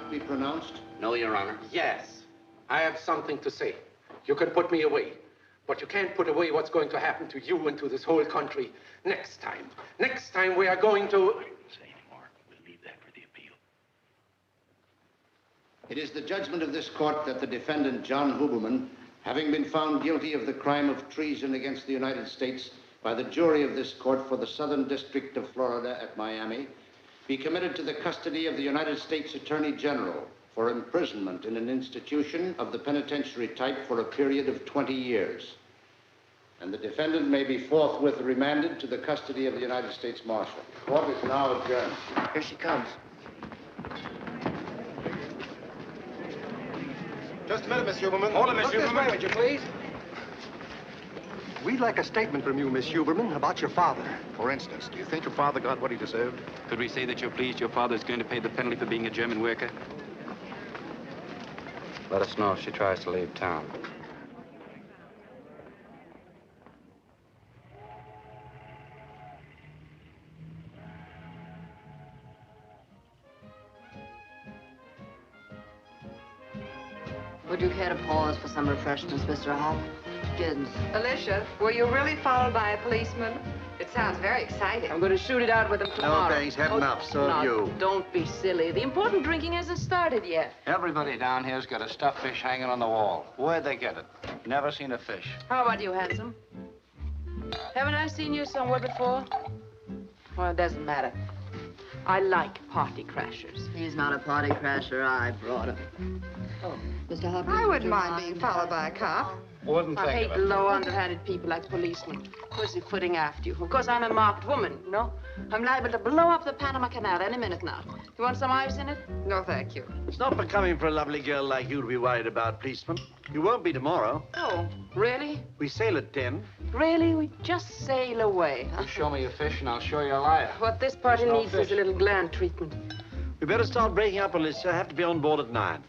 not be pronounced? No, Your Honor. Yes. I have something to say. You can put me away, but you can't put away what's going to happen to you and to this whole country next time. Next time we are going to... I won't say anymore. We'll leave that for the appeal. It is the judgment of this court that the defendant, John Huberman, having been found guilty of the crime of treason against the United States by the jury of this court for the Southern District of Florida at Miami, be committed to the custody of the United States Attorney General for imprisonment in an institution of the penitentiary type for a period of 20 years. And the defendant may be forthwith remanded to the custody of the United States Marshal. Court is now adjourned. Here she comes. Just a minute, Miss Huberman. Hold it, Miss Look this Huberman. way, would you please? We'd like a statement from you, Miss Huberman, about your father. For instance, do you think your father got what he deserved? Could we say that you're pleased your father is going to pay the penalty for being a German worker? Let us know if she tries to leave town. Would you care to pause for some refreshments, Mr. Hopkins? Alicia, were you really followed by a policeman? It sounds very exciting. I'm going to shoot it out with him tomorrow. No, thanks. Had enough. So have you. Don't be silly. The important drinking hasn't started yet. Everybody down here's got a stuffed fish hanging on the wall. Where'd they get it? Never seen a fish. How about you, handsome? Haven't I seen you somewhere before? Well, it doesn't matter. I like party crashers. He's not a party crasher. I brought him. Oh, Mr. Hopkins. I wouldn't mind being followed by a cop. Wouldn't I think hate of it. low, underhanded people like policemen. Pussyfooting after you. Of course, I'm a marked woman, you know? I'm liable to blow up the Panama Canal any minute now. You want some ice in it? No, thank you. It's not becoming for a lovely girl like you to be worried about policemen. You won't be tomorrow. Oh, really? We sail at 10. Really? We just sail away. You show me a fish and I'll show you a liar. What this party There's no needs fish. is a little gland treatment. We better start breaking up, Alicia. I have to be on board at 9.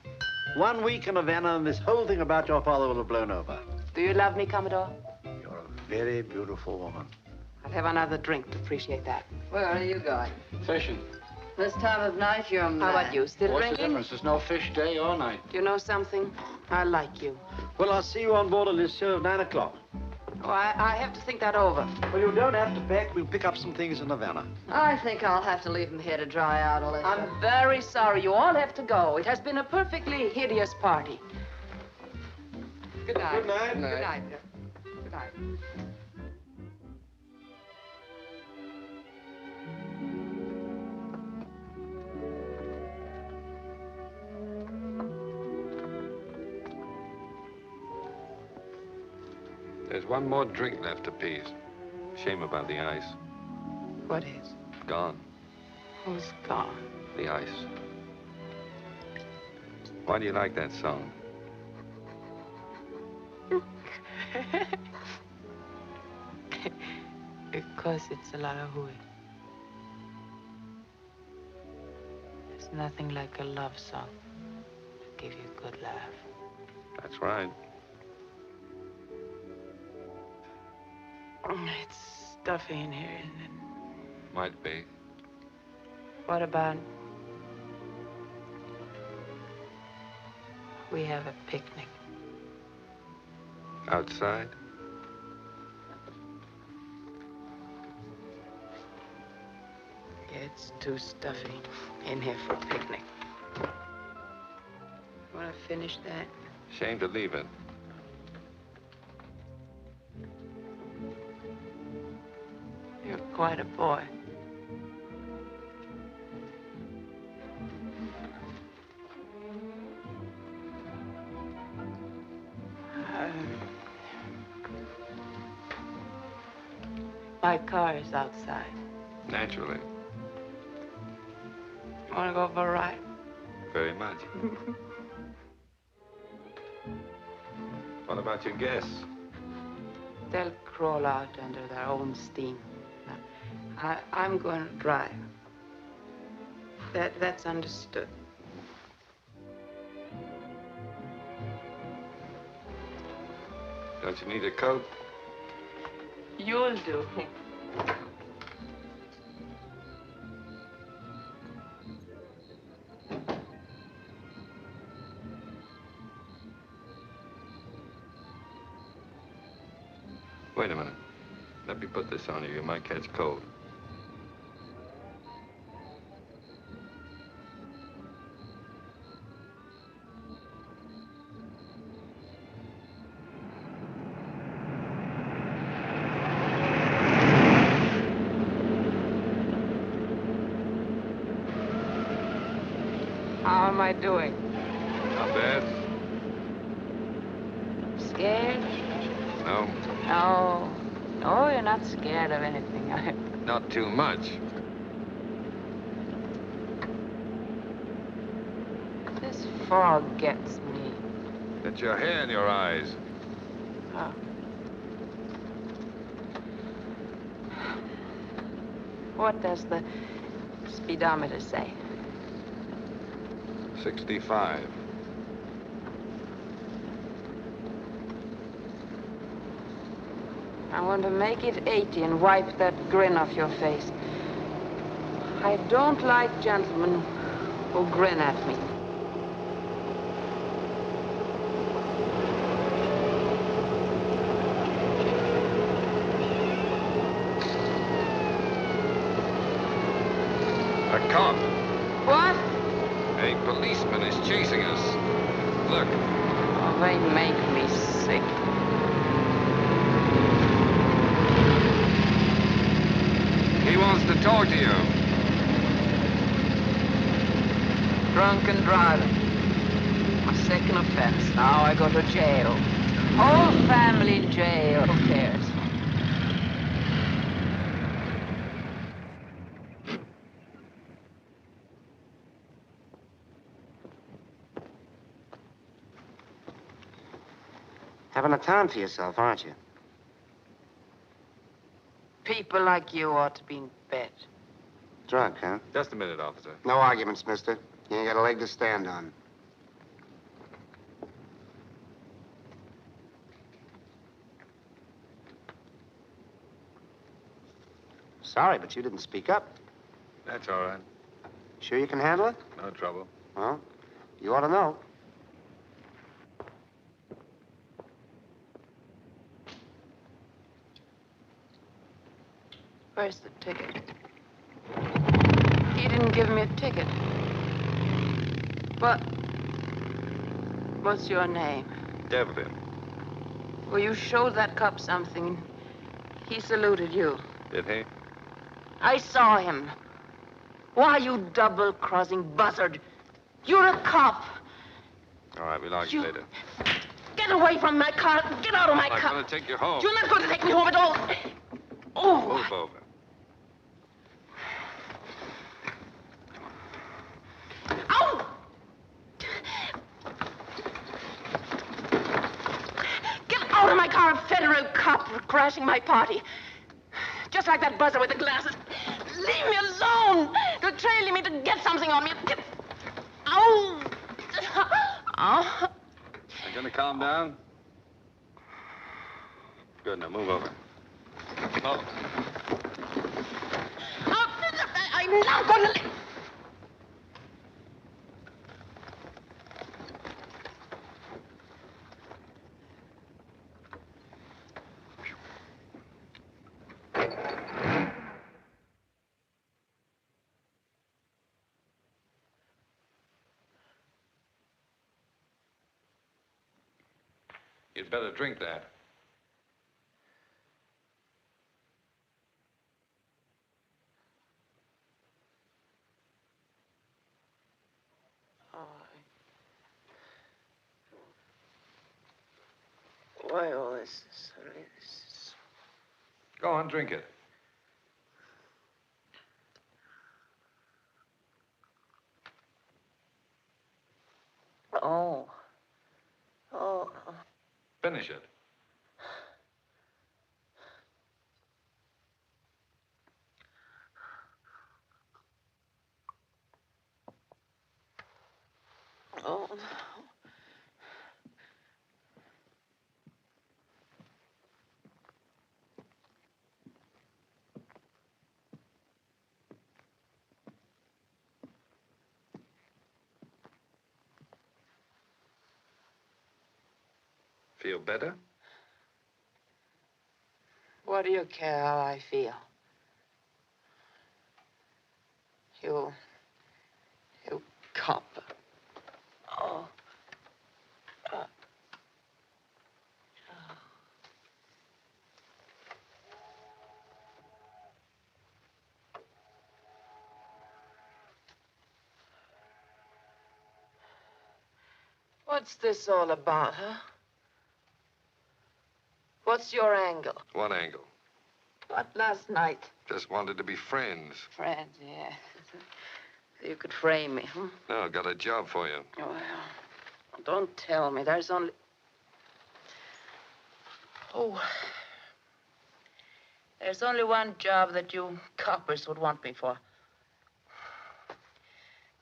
1 week in Havana and this whole thing about your father will have blown over. Do you love me, Commodore? You're a very beautiful woman. I'll have another drink to appreciate that. Where are you going? Fishing. This time of night, you're mad. How about you? Still What's the drinking? difference? There's no fish day or night. You know something? I like you. Well, I'll see you on board Alicia at 9 o'clock. Oh, I have to think that over. Well, you don't have to pack. We'll pick up some things in Havana. I think I'll have to leave him here to dry out, Alicia. I'm very sorry. You all have to go. It has been a perfectly hideous party. Good night. Good night. Good night. Good night. There's one more drink left, apiece. Shame about the ice. What is? Gone. Who's gone? The ice. Why do you like that song? Because it's a lot of hooey. There's nothing like a love song to give you a good laugh. That's right. It's stuffy in here, isn't it? Might be. What about we have a picnic? Outside? It's too stuffy in here for a picnic. Want to finish that? Shame to leave it. You're quite a boy. My car is outside. Naturally. Want to go for a ride? Very much. What about your guests? They'll crawl out under their own steam. I'm going to drive. That's understood. Don't you need a coat? You'll do. Wait a minute. Let me put this on you. You might catch cold. How am I doing? Not bad. Scared? No, No. No, you're not scared of anything. not too much. This fog gets me. Get your hair in your eyes. Oh. What does the speedometer say? 65. I want to make it 80 and wipe that grin off your face. I don't like gentlemen who grin at me. A cop. What? A policeman is chasing us. Look. Oh, they make me sick. He wants to talk to you. Drunken driving. My second offense. Now I go to jail. Whole family in jail. Who cares? Having a time for yourself, aren't you? People like you ought to be in bed. Drunk, huh? Just a minute, officer. No arguments, mister. You ain't got a leg to stand on. Sorry, but you didn't speak up. That's all right. Sure you can handle it? No trouble. Well, you ought to know. Where's the ticket? He didn't give me a ticket. What's your name? Devlin. Well, you showed that cop something. He saluted you. Did he? I saw him. Why, you double-crossing buzzard? You're a cop. All right, we'll argue later. Get away from my car. Get out of my I'm car. going to take you home. You're not going to take me home at all. Oh. Move over. Ow! Get out of my car, federal cop, for crashing my party. Just like that buzzer with the glasses. Leave me alone. They're trailing me to get something on me. Get... Ow! Oh. You going to calm down? Good, now move over. Oh. I'm not going to... You'd better drink that. Why all this? Go on, drink it. Oh. Oh. Finish it. Oh. Feel better? What do you care how I feel? You cop. Oh. What's this all about, huh? What's your angle? What angle? What, last night? Just wanted to be friends. Friends, yeah. So you could frame me, huh? No, got a job for you. Well, don't tell me. There's only... Oh. There's only one job that you coppers would want me for.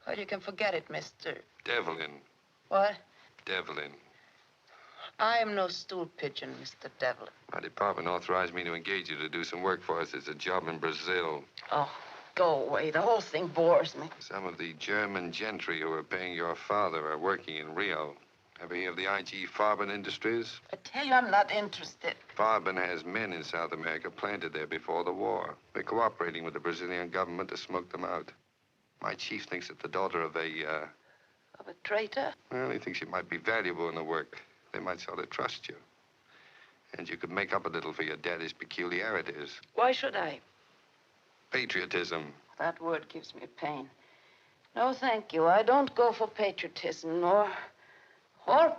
Well, you can forget it, Mr. Devlin. What? Devlin. I am no stool pigeon, Mr. Devlin. My department authorized me to engage you to do some work for us. It's a job in Brazil. Oh, go away. The whole thing bores me. Some of the German gentry who are paying your father are working in Rio. Ever hear of the IG Farben Industries? I tell you, I'm not interested. Farben has men in South America planted there before the war. They're cooperating with the Brazilian government to smoke them out. My chief thinks that the daughter of a, Of a traitor? Well, he thinks you might be valuable in the work. They might sort of trust you. And you could make up a little for your daddy's peculiarities. Why should I? Patriotism. That word gives me pain. No, thank you. I don't go for patriotism, or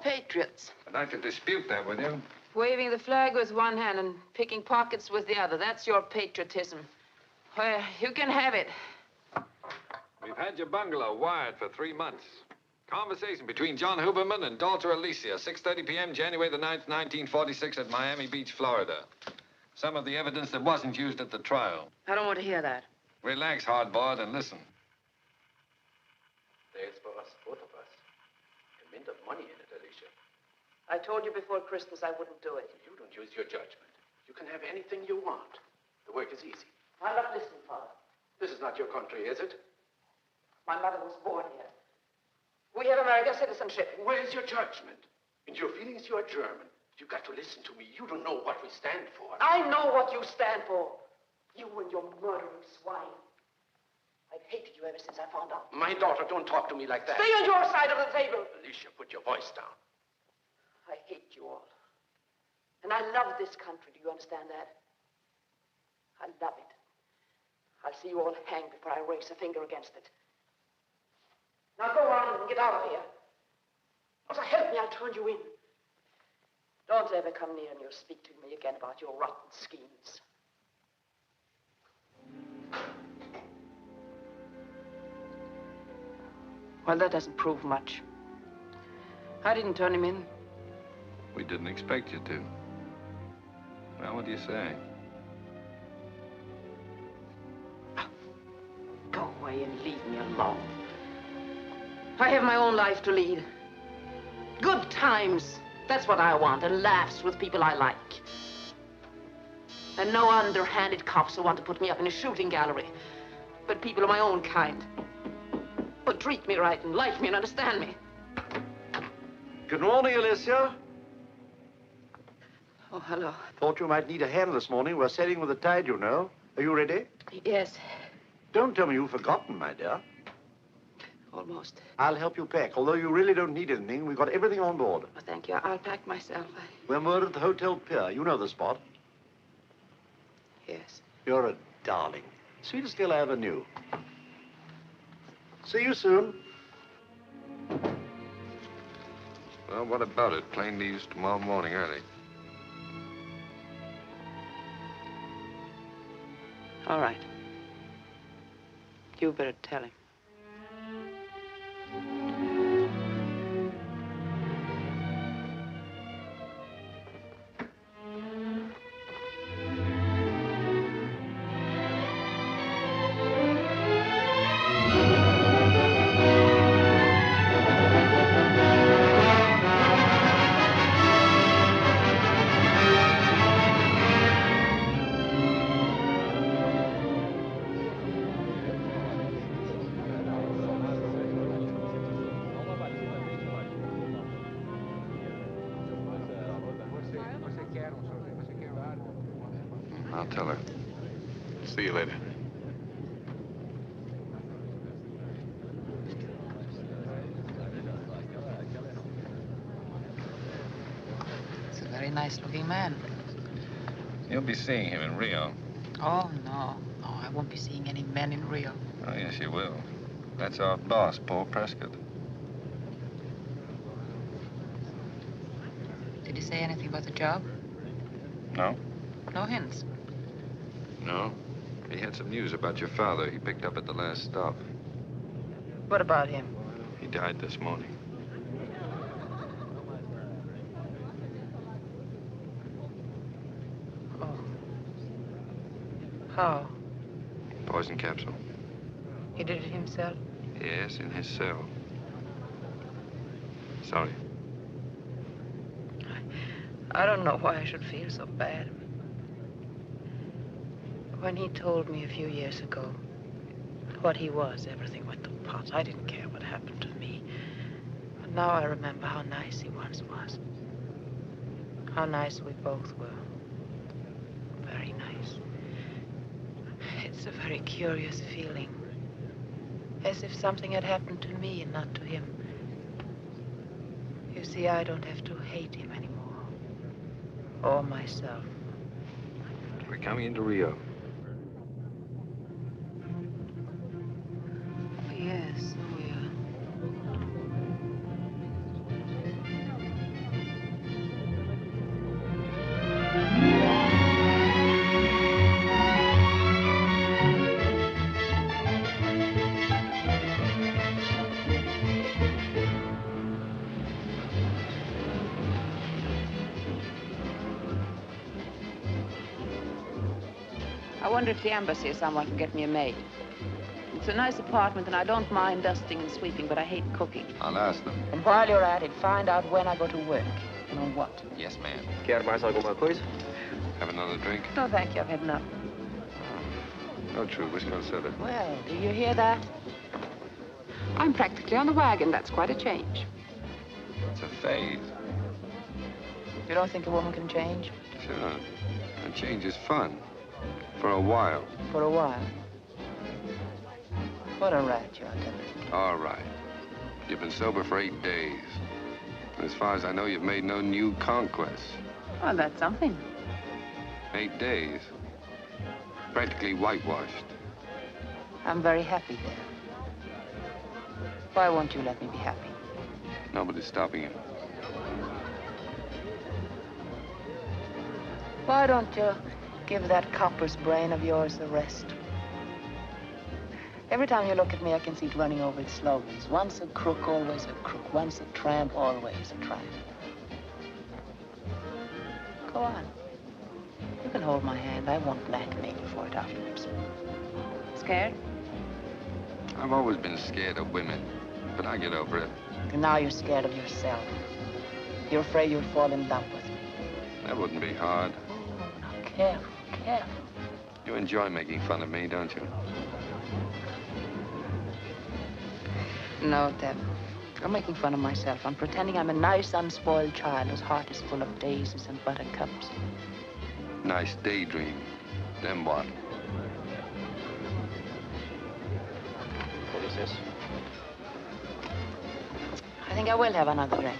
patriots. I'd like to dispute that with you. Waving the flag with one hand and picking pockets with the other. That's your patriotism. Well, you can have it. We've had your bungalow wired for 3 months. Conversation between John Huberman and daughter Alicia, 6:30 p.m., January the 9th, 1946, at Miami Beach, Florida. Some of the evidence that wasn't used at the trial. I don't want to hear that. Relax, hardboard, and listen. There's for us, both of us. A mint of money in it, Alicia. I told you before Christmas I wouldn't do it. You don't use your judgment. You can have anything you want. The work is easy. I'm not listening, Father. This is not your country, is it? My mother was born here. We have American citizenship. Where's your judgment? In your feelings, you are German. You've got to listen to me. You don't know what we stand for. I know what you stand for. You and your murdering swine. I've hated you ever since I found out. My daughter, don't talk to me like that. Stay on your side of the table. Alicia, put your voice down. I hate you all. And I love this country. Do you understand that? I love it. I'll see you all hanged before I raise a finger against it. Now go on and get out of here. Or so help me, I'll turn you in. Don't ever come near me or speak to me again about your rotten schemes. Well, that doesn't prove much. I didn't turn him in. We didn't expect you to. Well, what do you say? Go away and leave me alone. I have my own life to lead. Good times. That's what I want. And laughs with people I like. And no underhanded cops who want to put me up in a shooting gallery. But people of my own kind. Who treat me right and like me and understand me. Good morning, Alicia. Oh, hello. Thought you might need a hand this morning. We're sailing with the tide, you know. Are you ready? Yes, Don't tell me you've forgotten, my dear. almost. I'll help you pack. Although you really don't need anything, we've got everything on board. Oh, thank you. I'll pack myself. We're moored at the Hotel Pier. You know the spot. Yes. You're a darling. Sweetest girl I ever knew. See you soon. Well, what about it? Plane leaves tomorrow morning early. All right. You better tell him. tell her. See you later. He's a very nice-looking man. You'll be seeing him in Rio. Oh, no. No, I won't be seeing any men in Rio. Oh, yes, you will. That's our boss, Paul Prescott. Did he say anything about the job? No? No hints. No. He had some news about your father he picked up at the last stop. What about him? He died this morning. Oh. How? Poison capsule. He did it himself? Yes, in his cell. Sorry. I don't know why I should feel so bad. When he told me a few years ago what he was, everything went to pot. I didn't care what happened to me. But now I remember how nice he once was. How nice we both were. Very nice. It's a very curious feeling. As if something had happened to me and not to him. You see, I don't have to hate him anymore. Or myself. We're coming into Rio. Yes, oh yeah. I wonder if the embassy or someone can get me a maid. It's a nice apartment, and I don't mind dusting and sweeping, but I hate cooking. I'll ask them. And while you're at it, find out when I go to work and on what. Yes, ma'am. Quer mais alguma coisa? Have another drink? No, thank you. I've had enough. No, true. Whiskey on soda. Well, do you hear that? I'm practically on the wagon. That's quite a change. It's a phase. You don't think a woman can change? Sure. And change is fun. For a while. For a while. What a rat you are, Debbie. All right. You've been sober for 8 days. And as far as I know, you've made no new conquests. Well, that's something. 8 days. Practically whitewashed. I'm very happy there. Why won't you let me be happy? Nobody's stopping you. Why don't you give that copper's brain of yours a rest? Every time you look at me, I can see it running over its slogans. Once a crook, always a crook. Once a tramp, always a tramp. Go on. You can hold my hand. I won't blackmail you for it afterwards. Scared? I've always been scared of women, but I get over it. And now you're scared of yourself. You're afraid you'll fall in love with me. That wouldn't be hard. Oh, now careful, careful. You enjoy making fun of me, don't you? No, Deb. I'm making fun of myself. I'm pretending I'm a nice, unspoiled child whose heart is full of daisies and buttercups. Nice daydream. Then what? What is this? I think I will have another drink.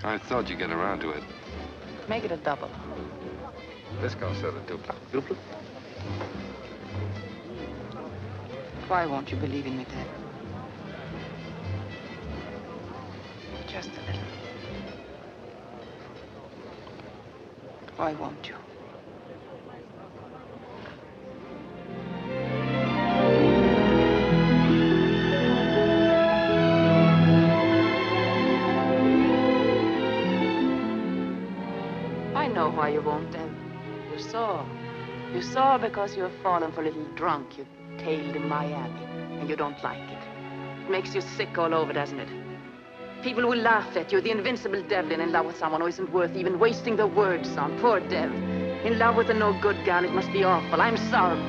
I thought you'd get around to it. Make it a double. Whiskey on soda, duplo. Duplo? Why won't you believe in me, Deb? Just a little. Why won't you? I know why you won't, Deb. You saw. You saw because you have fallen for a little drunk you tailed in Miami, and you don't like it. It makes you sick all over, doesn't it? People will laugh at you, the invincible Devlin in love with someone who isn't worth even wasting their words on. Poor Dev. In love with a no-good gal, it must be awful. I'm sorry.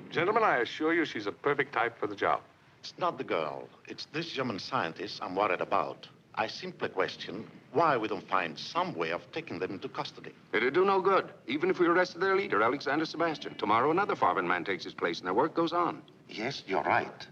Gentlemen, I assure you she's a perfect type for the job. It's not the girl. It's this German scientist I'm worried about. I simply question why we don't find some way of taking them into custody. It'd do no good, even if we arrested their leader, Alexander Sebastian. Tomorrow, another foreign man takes his place, and their work goes on. Yes, you're right.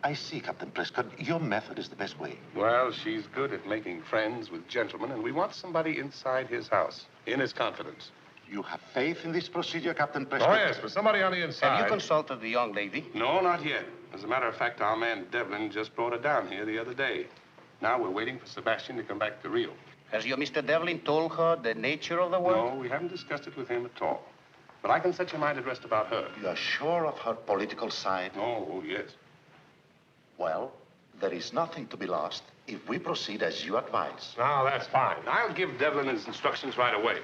I see, Captain Prescott. Your method is the best way. Well, she's good at making friends with gentlemen, and we want somebody inside his house, in his confidence. You have faith in this procedure, Captain Prescott? Oh, yes, but somebody on the inside. Have you consulted the young lady? No, not yet. As a matter of fact, our man Devlin just brought her down here the other day. Now we're waiting for Sebastian to come back to Rio. Has your Mr. Devlin told her the nature of the work? No, we haven't discussed it with him at all. But I can set your mind at rest about her. You are sure of her political side? Oh, yes. Well, there is nothing to be lost if we proceed as you advise. Now, that's fine. I'll give Devlin his instructions right away.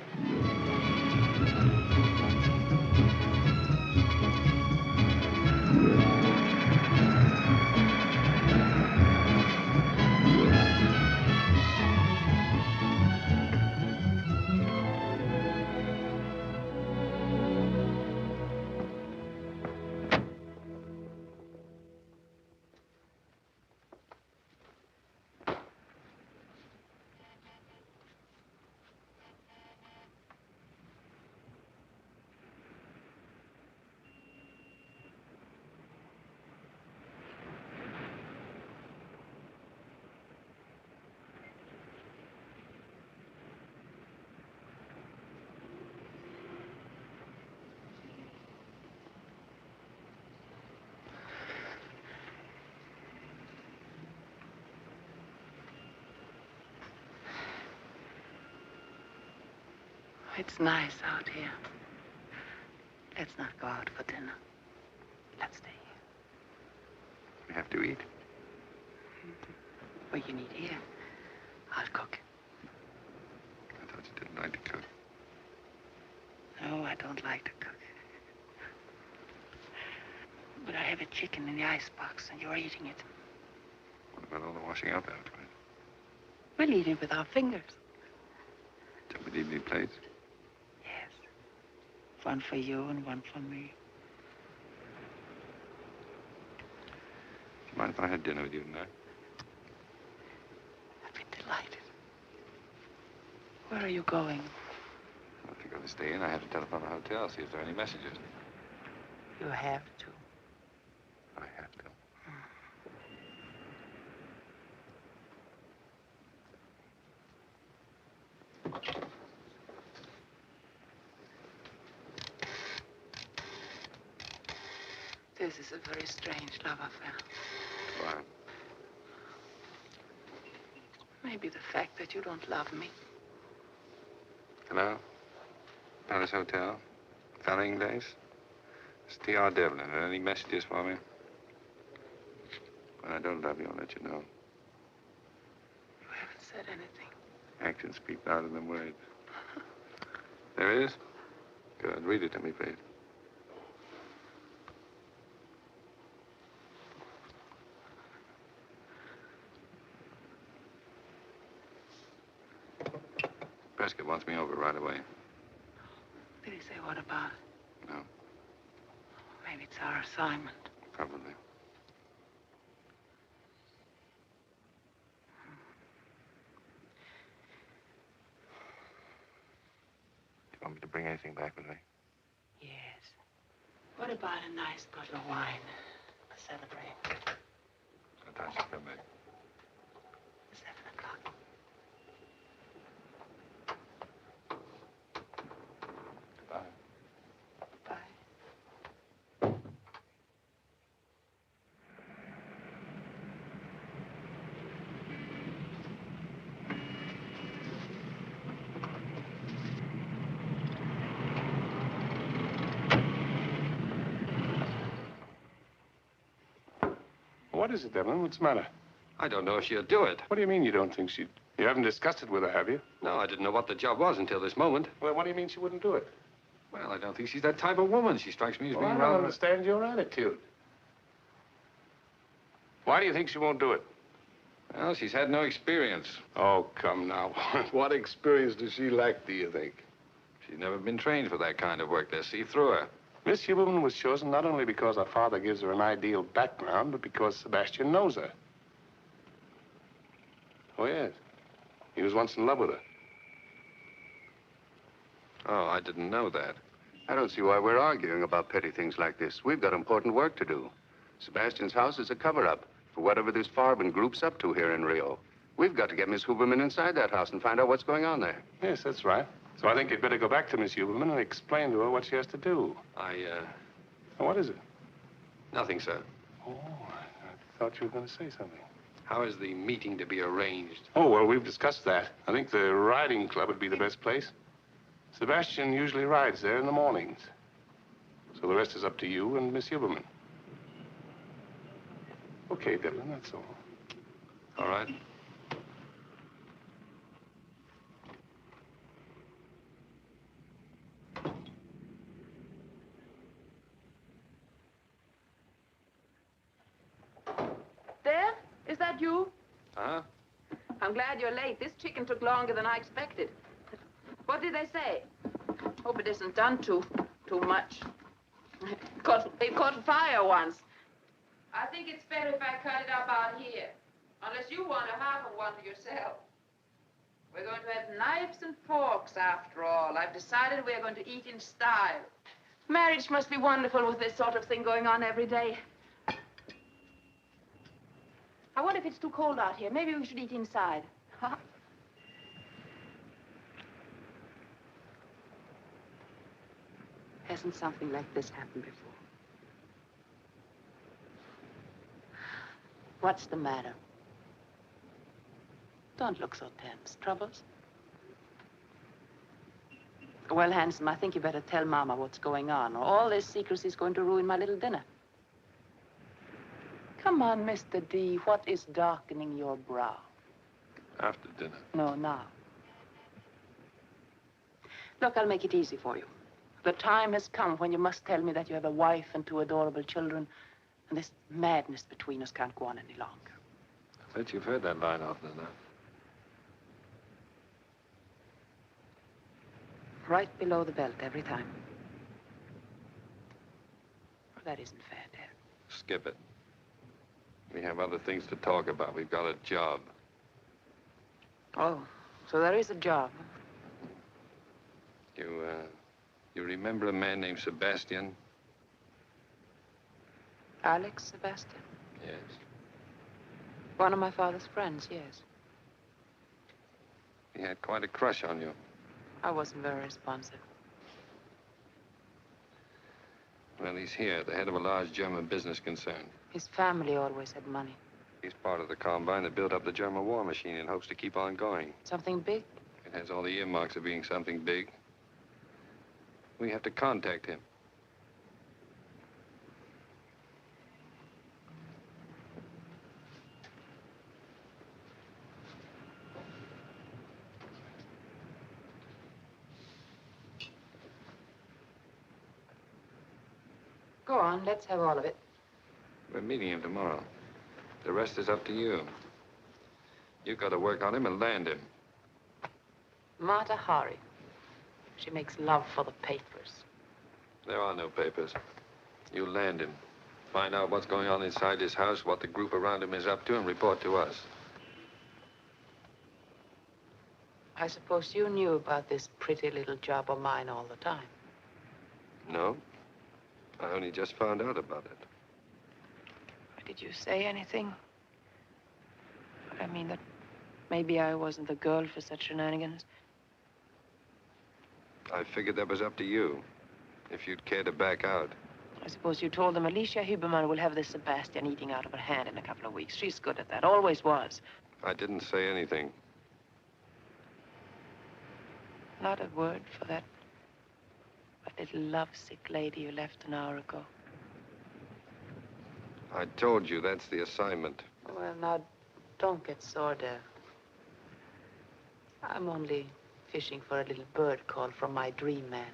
It's nice out here. Let's not go out for dinner. Let's stay here. We have to eat. Well, you need here. I'll cook. I thought you didn't like to cook. No, I don't like to cook. But I have a chicken in the icebox, and you're eating it. What about all the washing up afterwards? We'll eat it with our fingers. Don't we need any plates? Yes. One for you and one for me. Do you mind if I had dinner with you tonight? I'd be delighted. Where are you going? If you're going to stay in, I have to telephone the hotel, see if there are any messages. You have to. I have to. This is a very strange love affair. Why? Maybe the fact that you don't love me. Hello? Palace Hotel? Fanning Days? It's T.R. Devlin. Any messages for me? When I don't love you, I'll let you know. You haven't said anything. Actions speak louder than words. There is? Good. Read it to me, please. Prescott wants me over right away. Did he say what about it? No, Maybe it's our assignment. probably. Do you want me to bring anything back with me? Yes. What about a nice bottle of wine to celebrate? What time should I come back? 7 o'clock. Goodbye. Bye. What is it, Devlin? What's the matter? I don't know if she'll do it. What do you mean you don't think she'd... You haven't discussed it with her, have you? No, I didn't know what the job was until this moment. Well, what do you mean she wouldn't do it? Well, I don't think she's that type of woman. She strikes me as Well, I being don't rather... understand your attitude. Why do you think she won't do it? Well, she's had no experience. Oh, come now. What experience does she lack, do you think? She's never been trained for that kind of work. They'll see through her. Miss Huberman was chosen not only because her father gives her an ideal background, but because Sebastian knows her. Oh, yes. He was once in love with her. Oh, I didn't know that. I don't see why we're arguing about petty things like this. We've got important work to do. Sebastian's house is a cover-up for whatever this Farben group's up to here in Rio. We've got to get Miss Huberman inside that house and find out what's going on there. Yes, that's right. So I think you'd better go back to Miss Huberman and explain to her what she has to do. What is it? Nothing, sir. Oh, I thought you were going to say something. How is the meeting to be arranged? Oh, well, we've discussed that. I think the riding club would be the best place. Sebastian usually rides there in the mornings. So the rest is up to you and Miss Huberman. Okay, Devlin, that's all. All right. There? Is that you? Huh? I'm glad you're late. This chicken took longer than I expected. What did they say? Hope it isn't done too much. It caught fire once. I think it's better if I cut it up out here. Unless you want a half of one for yourself. We're going to have knives and forks after all. I've decided we're going to eat in style. Marriage must be wonderful with this sort of thing going on every day. I wonder if it's too cold out here. Maybe we should eat inside. Huh? Hasn't something like this happened before? What's the matter? Don't look so tense. Troubles? Well, handsome, I think you better tell Mama what's going on, or all this secrecy is going to ruin my little dinner. Come on, Mr. D. What is darkening your brow? After dinner. No, now. Look, I'll make it easy for you. The time has come when you must tell me that you have a wife and 2 adorable children, and this madness between us can't go on any longer. I bet you've heard that line often enough. Right below the belt every time. Well, that isn't fair, dear. Skip it. We have other things to talk about. We've got a job. Oh, so there is a job. You remember a man named Sebastian? Alex Sebastian? Yes. One of my father's friends, yes. He had quite a crush on you. I wasn't very responsive. Well, he's here, the head of a large German business concern. His family always had money. He's part of the combine that built up the German war machine and hopes to keep on going. Something big? It has all the earmarks of being something big. We have to contact him. Go on, let's have all of it. We're meeting him tomorrow. The rest is up to you. You've got to work on him and land him. Mata Hari. She makes love for the papers. There are no papers. You land him. Find out what's going on inside his house, what the group around him is up to, and report to us. I suppose you knew about this pretty little job of mine all the time. No. I only just found out about it. Did you say anything? I mean that maybe I wasn't the girl for such shenanigans. I figured that was up to you, if you'd care to back out. I suppose you told them Alicia Huberman will have this Sebastian eating out of her hand in a couple of weeks. She's good at that, always was. I didn't say anything. Not a word for that little lovesick lady you left an hour ago. I told you that's the assignment. Well, now, don't get sore, dear. I'm only fishing for a little bird call from my dream man.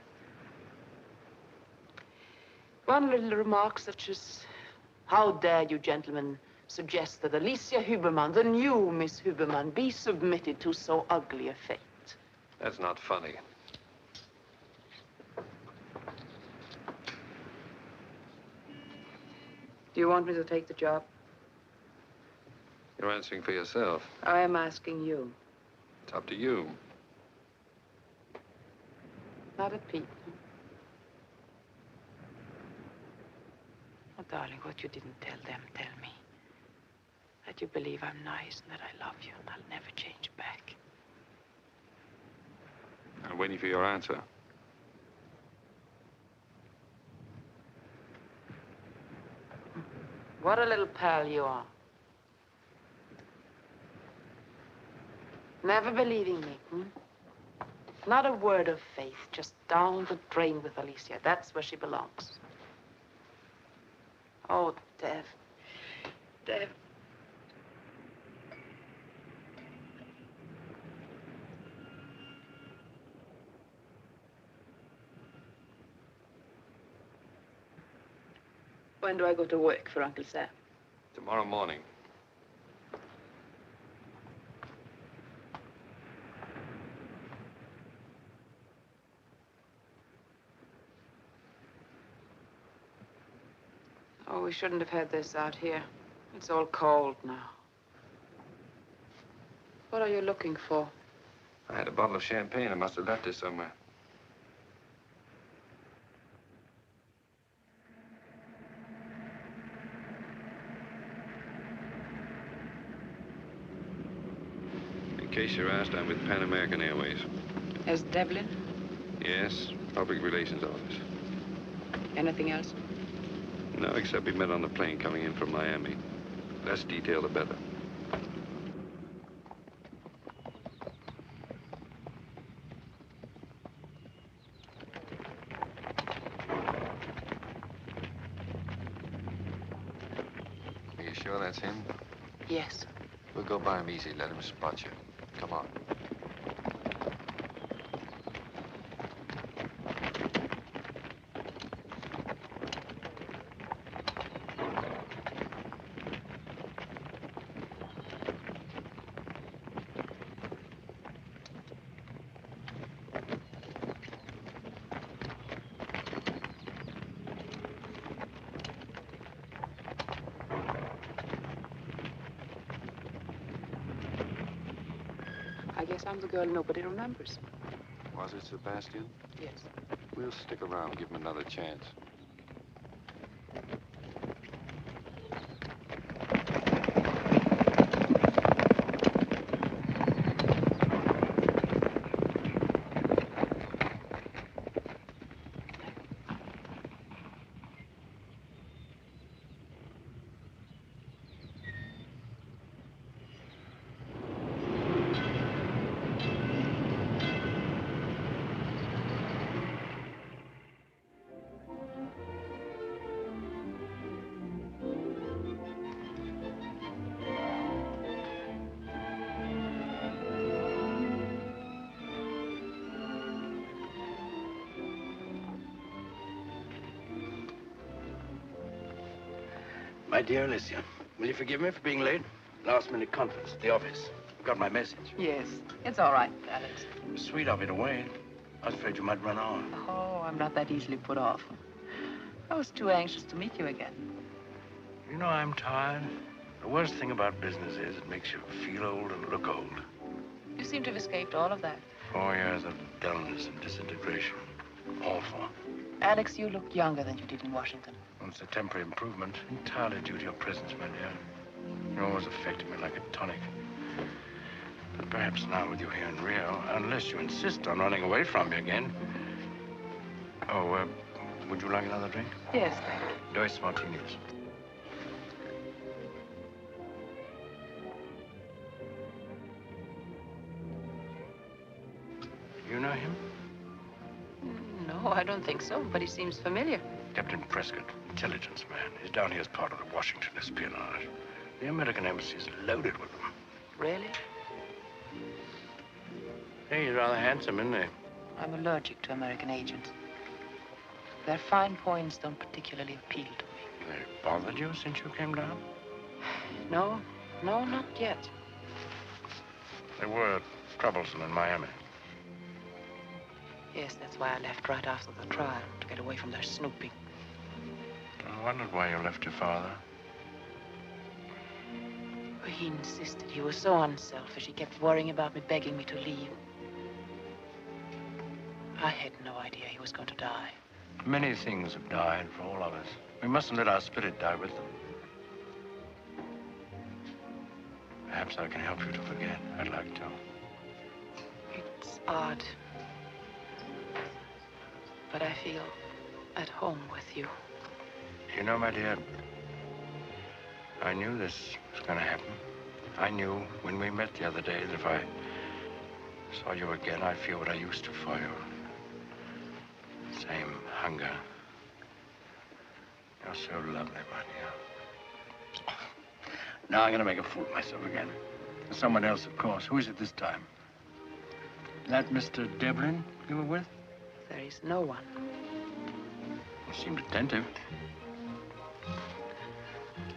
One little remark such as, how dare you gentlemen suggest that Alicia Huberman, the new Miss Huberman, be submitted to so ugly a fate? That's not funny. Do you want me to take the job? You're You're answering for yourself. I am asking you. It's up to you. Not at Pete. Oh, darling, what you didn't tell them, tell me. That you believe I'm nice and that I love you and I'll never change back. I'm waiting for your answer. What a little pal you are. Never believing me, hmm? Not a word of faith, just down the drain with Alicia. That's where she belongs. Oh, Dev. Dev. When do I go to work for Uncle Sam? Tomorrow morning. Oh, we shouldn't have had this out here. It's all cold now. What are you looking for? I had a bottle of champagne. I must have left it somewhere. In case you're asked, I'm with Pan American Airways. As Devlin? Yes, Public Relations Office. Anything else? No, except we met on the plane coming in from Miami. Less detail, the better. Are you sure that's him? Yes. We'll go by him easy. Let him spot you. Come on. I guess I'm the girl nobody remembers. Was it Sebastian? Yes. We'll stick around, give him another chance. My dear Alicia, will you forgive me for being late? Last-minute conference at the office. Got my message. Yes. It's all right, Alex. It was sweet of you to wait. I was afraid you might run on. Oh, I'm not that easily put off. I was too anxious to meet you again. You know, I'm tired. The worst thing about business is it makes you feel old and look old. You seem to have escaped all of that. 4 years of dullness and disintegration. Awful. Alex, you look younger than you did in Washington. It's a temporary improvement, entirely due to your presence, my dear. You always affected me like a tonic. But perhaps now with you here in Rio, unless you insist on running away from me again. Oh, would you like another drink? Yes, thank you. Dos martinis. You know him? No, I don't think so, but he seems familiar. Captain Prescott, intelligence man. He's down here as part of the Washington espionage. The American embassy is loaded with them. Really? Hey, he's rather handsome, isn't he? I'm allergic to American agents. Their fine points don't particularly appeal to me. They bothered you since you came down? No, not yet. They were troublesome in Miami. Yes, that's why I left right after the trial, to get away from their snooping. I wondered why you left your father. But he insisted. He was so unselfish. He kept worrying about me, begging me to leave. I had no idea he was going to die. Many things have died for all of us. We mustn't let our spirit die with them. Perhaps I can help you to forget. I'd like to. It's odd. But I feel at home with you. You know, my dear, I knew this was going to happen. I knew when we met the other day that if I saw you again, I'd feel what I used to for you. Same hunger. You're so lovely, my dear. Now I'm going to make a fool of myself again. Someone else, of course. Who is it this time? That Mr. Devlin you were with? There is no one. You seemed attentive.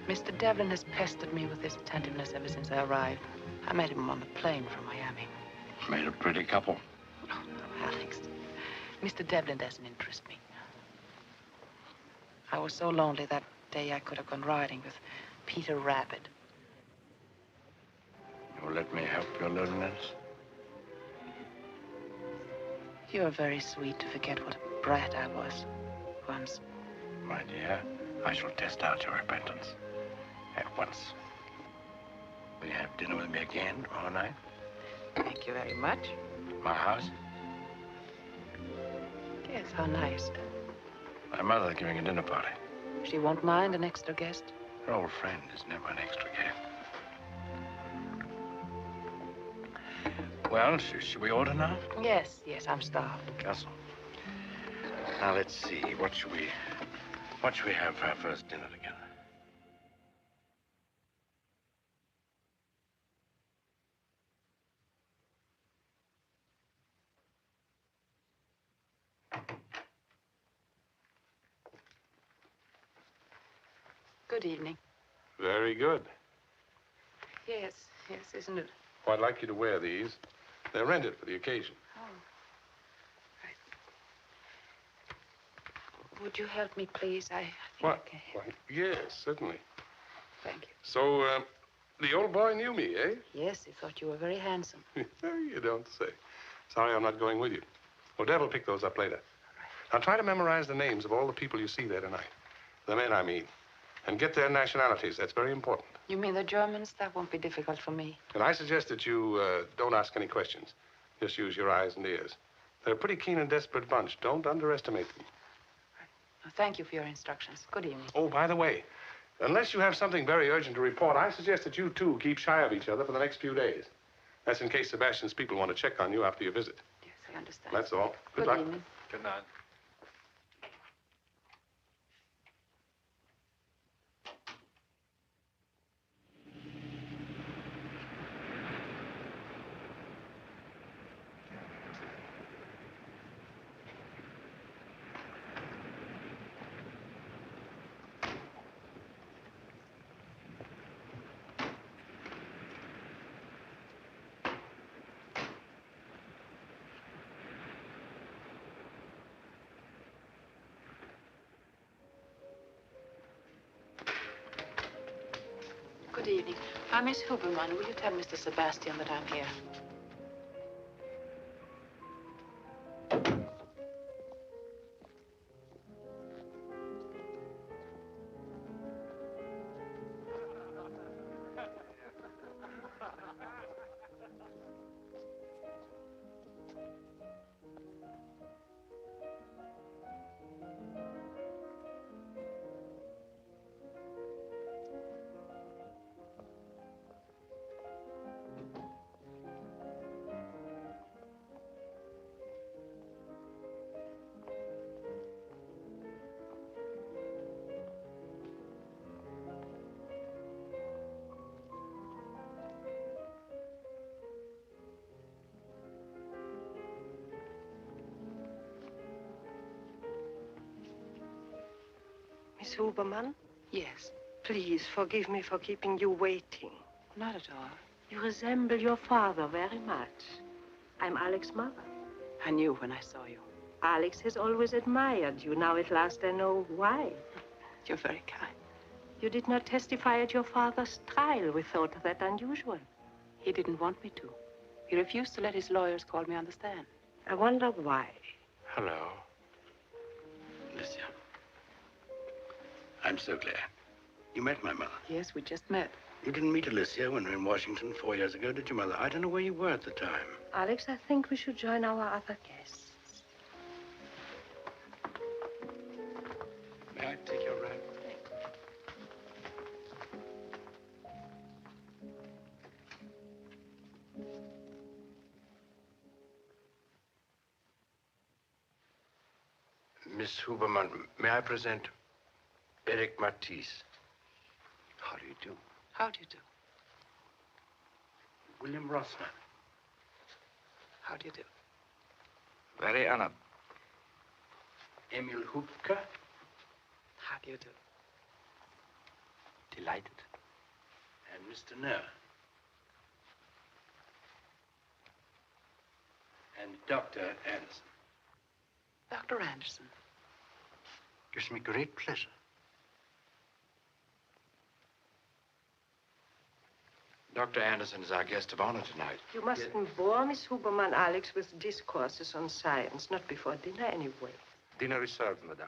Mr. Devlin has pestered me with this attentiveness ever since I arrived. I met him on the plane from Miami. Made a pretty couple. Oh, no, Alex. Mr. Devlin doesn't interest me. I was so lonely that day I could have gone riding with Peter Rabbit. You'll let me help your loneliness? You're very sweet to forget what a brat I was once. My dear, I shall test out your repentance. At once. Will you have dinner with me again tomorrow night? Thank you very much. My house? Yes, how nice. My mother's giving a dinner party. She won't mind an extra guest? Her old friend is never an extra guest. Well, should we order now? Yes, I'm starved. Castle. Now, let's see. What should we have for our first dinner together? Good evening. Very good. Yes, isn't it? Well, I'd like you to wear these. They're rented for the occasion. Oh. Right. Would you help me, please? I think What? I can. Why, yes, certainly. Thank you. So, the old boy knew me, eh? Yes, he thought you were very handsome. You don't say. Sorry I'm not going with you. Odette will pick those up later. Now, try to memorize the names of all the people you see there tonight. The men, I mean. And get their nationalities. That's very important. You mean the Germans? That won't be difficult for me. And I suggest that you don't ask any questions. Just use your eyes and ears. They're a pretty keen and desperate bunch. Don't underestimate them. Well, thank you for your instructions. Good evening. Oh, by the way, unless you have something very urgent to report, I suggest that you two keep shy of each other for the next few days. That's in case Sebastian's people want to check on you after your visit. Yes, I understand. That's all. Good luck. evening. Good night. Good evening. I'm Miss Huberman. Will you tell Mr. Sebastian that I'm here? Miss Huberman? Yes. Please forgive me for keeping you waiting. Not at all. You resemble your father very much. I'm Alex's mother. I knew when I saw you. Alex has always admired you. Now at last I know why. You're very kind. You did not testify at your father's trial. We thought that unusual. He didn't want me to. He refused to let his lawyers call me on the stand. I wonder why. Hello. Alicia. I'm so glad. You met my mother. Yes, we just met. You didn't meet Alicia when we were in Washington 4 years ago, did you, Mother? I don't know where you were at the time. Alex, I think we should join our other guests. May I take your ride? Miss Huberman, may I present Eric Matisse? How do you do? How do you do? William Rossman. How do you do? Very honored. Emil Hupka. How do you do? Delighted. And Mr. Nair. And Dr. Anderson. Dr. Anderson. Gives me great pleasure. Dr. Anderson is our guest of honor tonight. You mustn't bore Miss Huberman, Alex, with discourses on science. Not before dinner, anyway. Dinner is served, madame.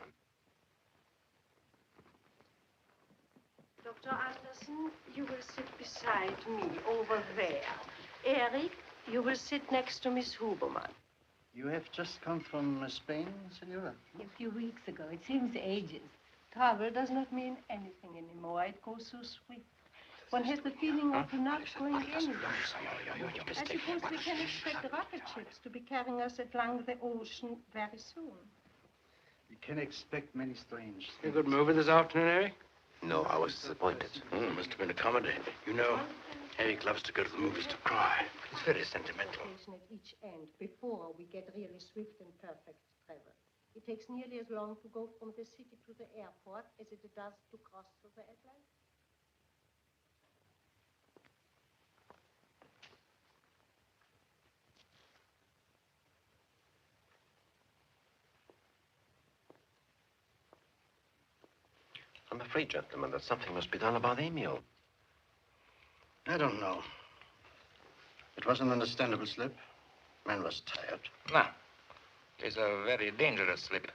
Dr. Anderson, you will sit beside me over there. Eric, you will sit next to Miss Huberman. You have just come from Spain, Senora? A few weeks ago. It seems ages. Travel does not mean anything anymore. It goes so swift. One has the feeling of not going anywhere. I suppose we can expect rocket ships to be carrying us along the ocean very soon. We can expect many strange things. You a good movie this afternoon, Eric? No, I was disappointed. Must have been a comedy. You know, Eric loves to go to the movies to cry. He's very sentimental. At each end before we get really swift and perfect travel. It takes nearly as long to go from the city to the airport as it does to cross the Atlantic. I'm afraid, gentlemen, that something must be done about Emil. I don't know. It was an understandable slip. Man was tired. No. It's a very dangerous slip.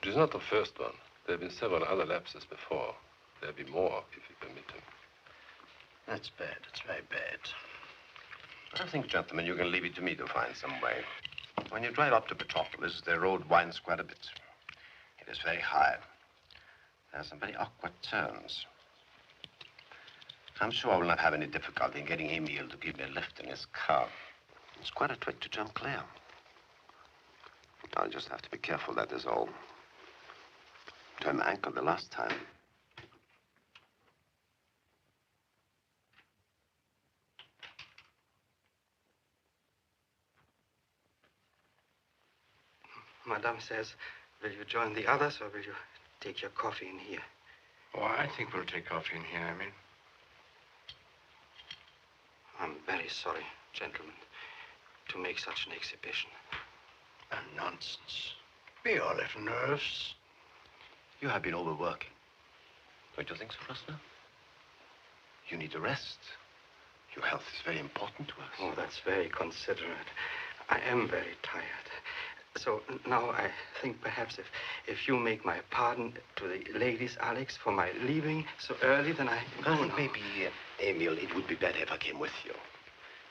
It is not the first one. There have been several other lapses before. There'll be more if you permit him. That's bad. It's very bad. I think, gentlemen, you can leave it to me to find some way. When you drive up to Petropolis, the road winds quite a bit. It is very high. There are some very awkward turns. I'm sure I will not have any difficulty in getting Emil to give me a lift in his car. It's quite a trick to jump clear. I'll just have to be careful, that is all. Turned my ankle the last time. Madame says, will you join the others or will you take your coffee in here? Oh, I think we'll take coffee in here, I mean. I'm very sorry, gentlemen, to make such an exhibition. Nonsense. Be all little nerves. You have been overworking. Don't you think so, Rosner? You need a rest. Your health is very important to us. Oh, that's very considerate. I am very tired. So now I think perhaps if you make my pardon to the ladies, Alex, for my leaving so early, then I think maybe, Emil, it would be better if I came with you.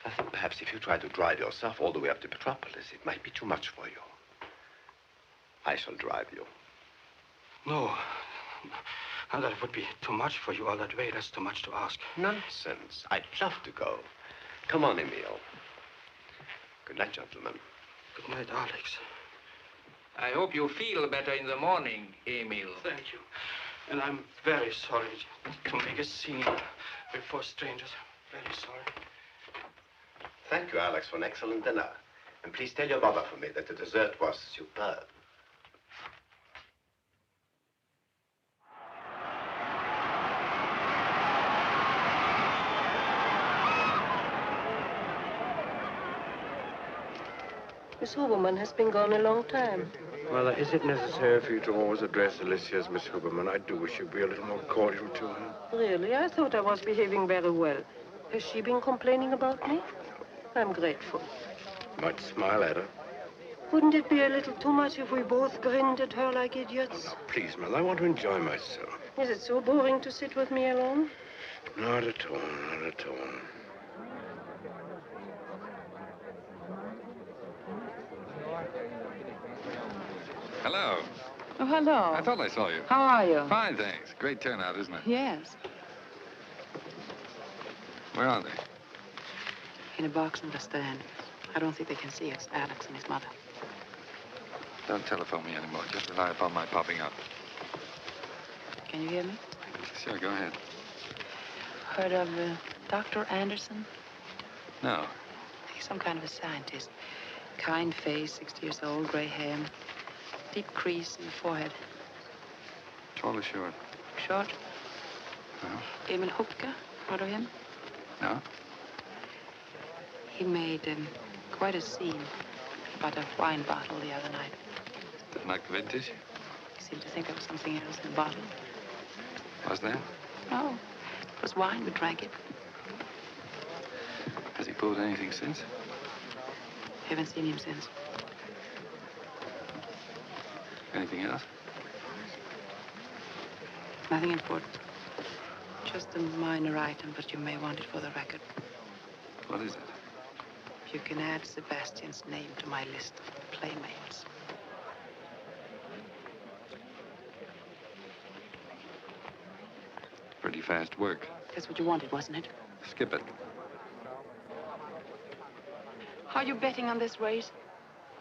I think perhaps if you try to drive yourself all the way up to Petropolis, it might be too much for you. I shall drive you. No. Now, that would be too much for you all that way. That's too much to ask. Nonsense. I'd love to go. Come on, Emil. Good night, gentlemen. Good night, Alex. I hope you feel better in the morning, Emil. Thank you. And I'm very sorry to make a scene before strangers. Very sorry. Thank you, Alex, for an excellent dinner. And please tell your mother for me that the dessert was superb. Miss Huberman has been gone a long time. Mother, is it necessary for you to always address Alicia as Miss Huberman? I do wish you'd be a little more cordial to her. Really? I thought I was behaving very well. Has she been complaining about me? I'm grateful. Might smile at her. Wouldn't it be a little too much if we both grinned at her like idiots? Oh, please, Mother, I want to enjoy myself. Is it so boring to sit with me alone? Not at all, not at all. Hello. Oh, hello. I thought I saw you. How are you? Fine, thanks. Great turnout, isn't it? Yes. Where are they? In a box in the stand. I don't think they can see it's Alex and his mother. Don't telephone me anymore. Just rely upon my popping up. Can you hear me? Sure, go ahead. Heard of Dr. Anderson? No. He's some kind of a scientist. Kind face, 60 years old, gray hair. Deep crease in the forehead. Tall or short? Short. Uh-huh. Emil Hupke. Heard of him? No? He made quite a scene about a wine bottle the other night. Not vintage? He seemed to think there was something else in the bottle. Was there? No. It was wine. We drank it. Has he pulled anything since? Haven't seen him since. Anything else? Nothing important. Just a minor item, but you may want it for the record. What is it? You can add Sebastian's name to my list of playmates. Pretty fast work. That's what you wanted, wasn't it? Skip it. Are you betting on this race?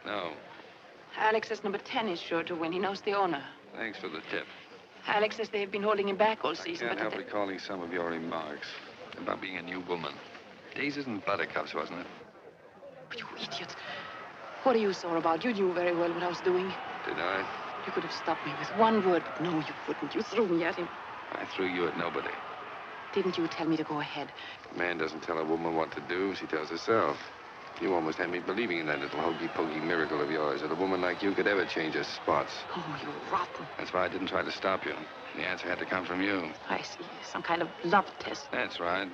No. Alex says number 10 is sure to win. He knows the owner. Thanks for the tip. Alex says they've been holding him back all season. I can't help recalling some of your remarks about being a new woman. Daisies and buttercups, wasn't it? You idiot. What are you sore about? You knew very well what I was doing. Did I? You could have stopped me with one word, but no, you wouldn't. You threw me at him. I threw you at nobody. Didn't you tell me to go ahead? A man doesn't tell a woman what to do. She tells herself. You almost had me believing in that little hokey-pokey miracle of yours, that a woman like you could ever change her spots. Oh, you rotten. That's why I didn't try to stop you. The answer had to come from you. I see. Some kind of love test. That's right.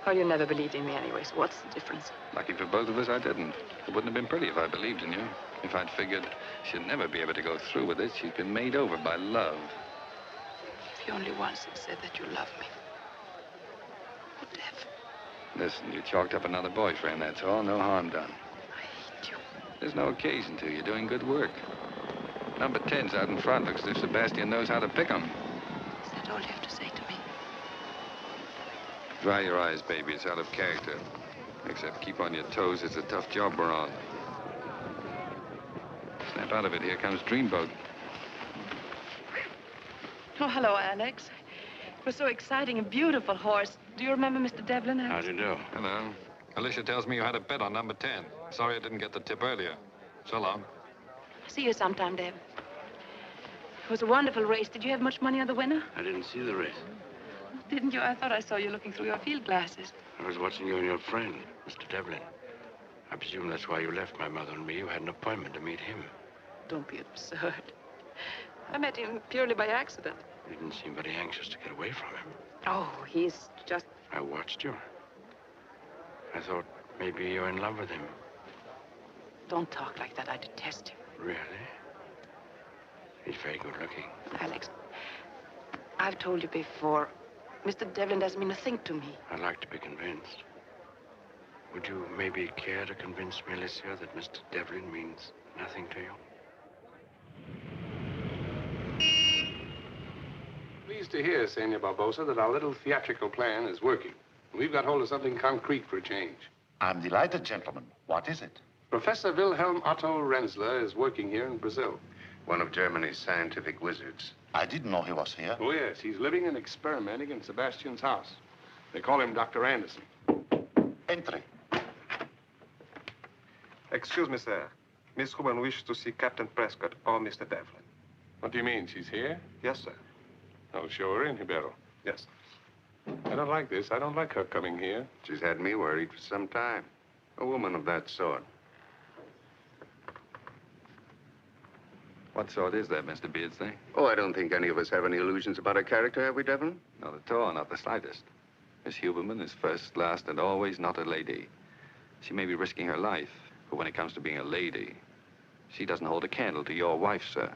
Well, you never believed in me anyway, so what's the difference? Lucky for both of us, I didn't. It wouldn't have been pretty if I believed in you. If I'd figured she'd never be able to go through with it, she'd been made over by love. If you only once had said that you love me. What if? Listen, you chalked up another boyfriend, that's all. No harm done. I hate you. There's no occasion to. You're doing good work. Number 10's out in front. Looks as if Sebastian knows how to pick 'em. Is that all you have to say to me? Dry your eyes, baby. It's out of character. Except keep on your toes. It's a tough job we're on. Snap out of it. Here comes Dreamboat. Oh, hello, Alex. It was so exciting. A beautiful horse. Do you remember Mr. Devlin? How do you do? Hello. Alicia tells me you had a bet on number 10. Sorry I didn't get the tip earlier. So long. See you sometime, Deb. It was a wonderful race. Did you have much money on the winner? I didn't see the race. Didn't you? I thought I saw you looking through your field glasses. I was watching you and your friend, Mr. Devlin. I presume that's why you left my mother and me. You had an appointment to meet him. Don't be absurd. I met him purely by accident. You didn't seem very anxious to get away from him. Oh, he's just... I watched you. I thought maybe you're in love with him. Don't talk like that. I detest him. Really? He's very good looking. Alex, I've told you before, Mr. Devlin doesn't mean a thing to me. I'd like to be convinced. Would you maybe care to convince me, Alicia, that Mr. Devlin means nothing to you? Pleased to hear, Senor Barbosa, that our little theatrical plan is working. We've got hold of something concrete for a change. I'm delighted, gentlemen. What is it? Professor Wilhelm Otto Renzler is working here in Brazil. One of Germany's scientific wizards. I didn't know he was here. Oh, yes. He's living and experimenting in Sebastian's house. They call him Dr. Anderson. Entry. Excuse me, sir. Miss Huberman wishes to see Captain Prescott or Mr. Devlin. What do you mean? She's here? Yes, sir. Oh, show her in, Ribeiro. Yes. I don't like this. I don't like her coming here. She's had me worried for some time. A woman of that sort. What sort is that, Mr. Beardsley? Oh, I don't think any of us have any illusions about her character, have we, Devlin? Not at all, not the slightest. Miss Huberman is first, last, and always not a lady. She may be risking her life, but when it comes to being a lady, she doesn't hold a candle to your wife, sir.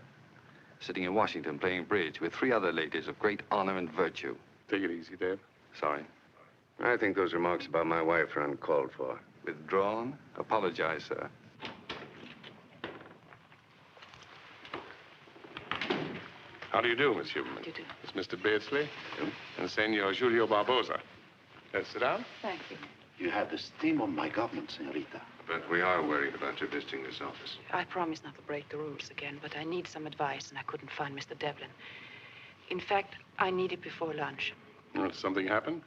Sitting in Washington playing bridge with 3 other ladies of great honor and virtue. Take it easy, Dave. Sorry. I think those remarks about my wife are uncalled for. Withdrawn? Apologize, sir. How do you do, Miss Huberman? You do. It's Mr. Beardsley and Senor Julio Barbosa. Let's sit down. Thank you. You have the steam on my government, senorita. But we are worried about your visiting this office. I promise not to break the rules again, but I need some advice, and I couldn't find Mr. Devlin. In fact, I need it before lunch. Well, something happened?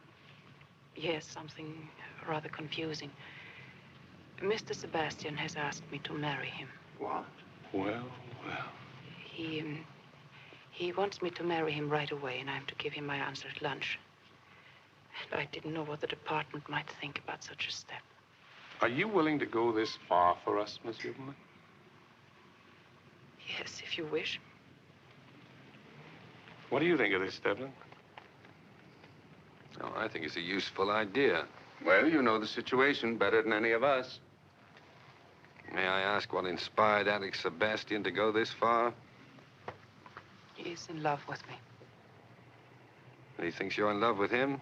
Yes, something rather confusing. Mr. Sebastian has asked me to marry him. What? Well, well. He wants me to marry him right away, and I'm to give him my answer at lunch. And I didn't know what the department might think about such a step. Are you willing to go this far for us, Miss Huberman? Yes, if you wish. What do you think of this, Devlin? Oh, I think it's a useful idea. Well, you know the situation better than any of us. May I ask what inspired Alex Sebastian to go this far? He is in love with me. He thinks you're in love with him?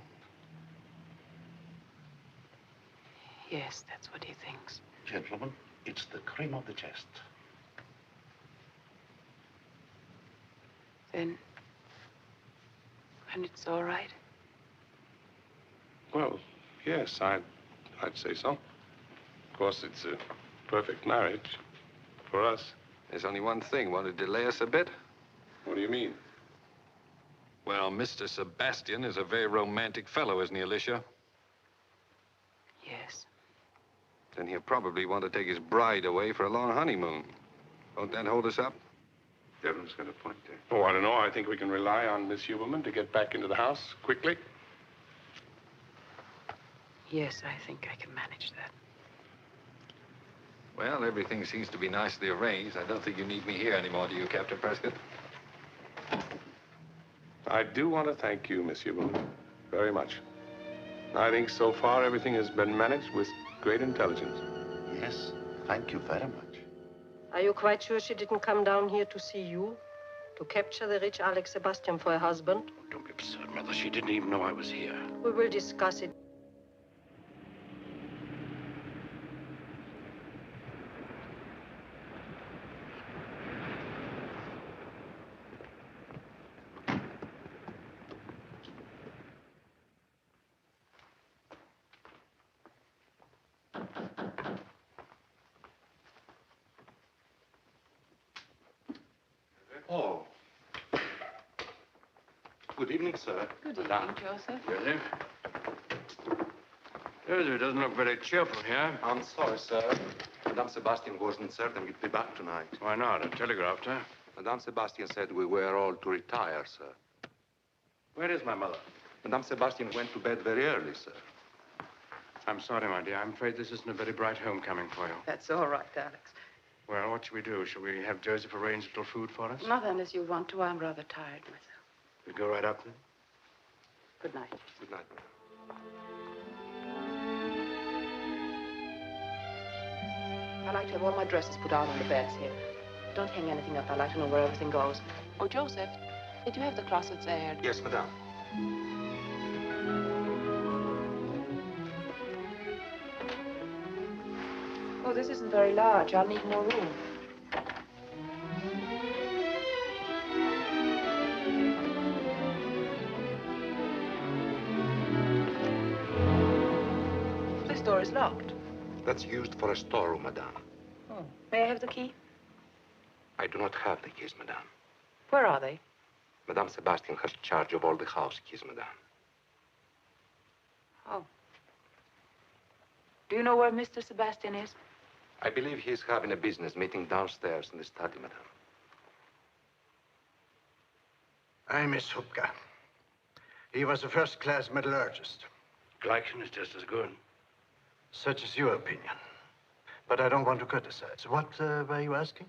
Yes, that's what he thinks. Gentlemen, it's the cream of the chest. Then it's all right? Well, yes, I'd say so. Of course, it's a perfect marriage for us. There's only one thing. Want to delay us a bit? What do you mean? Well, Mr. Sebastian is a very romantic fellow, isn't he, Alicia? Yes. Then he'll probably want to take his bride away for a long honeymoon. Won't that hold us up? Devlin's got a point there. Oh, I don't know. I think we can rely on Miss Huberman to get back into the house quickly. Yes, I think I can manage that. Well, everything seems to be nicely arranged. I don't think you need me here anymore, do you, Captain Prescott? I do want to thank you, Miss Huberman, very much. I think so far everything has been managed with great intelligence. Yes, thank you very much. Are you quite sure she didn't come down here to see you? To capture the rich Alex Sebastian for her husband? Don't be absurd, Mother. She didn't even know I was here. We will discuss it. Oh. Good evening, sir. Good evening, Joseph. Joseph? Joseph doesn't look very cheerful here. I'm sorry, sir. Madame Sebastian wasn't certain we'd be back tonight. Why not? I telegraphed her. Madame Sebastian said we were all to retire, sir. Where is my mother? Madame Sebastian went to bed very early, sir. I'm sorry, my dear. I'm afraid this isn't a very bright homecoming for you. That's all right, Alex. Well, what should we do? Shall we have Joseph arrange a little food for us? Not unless you want to. I'm rather tired myself. We go right up then? Good night. Good night. I like to have all my dresses put out on the beds here. Don't hang anything up. I like to know where everything goes. Oh, Joseph, did you have the closets aired? Yes, madame. Oh, this isn't very large. I'll need more room. This door is locked. That's used for a storeroom, madame. Oh. May I have the key? I do not have the keys, madame. Where are they? Madame Sebastian has charge of all the house keys, madame. Oh. Do you know where Mr. Sebastian is? I believe he's having a business meeting downstairs in the study, madame. I miss Hupka. He was a first-class metallurgist. Gleichen is just as good. Such is your opinion. But I don't want to criticize. What were you asking?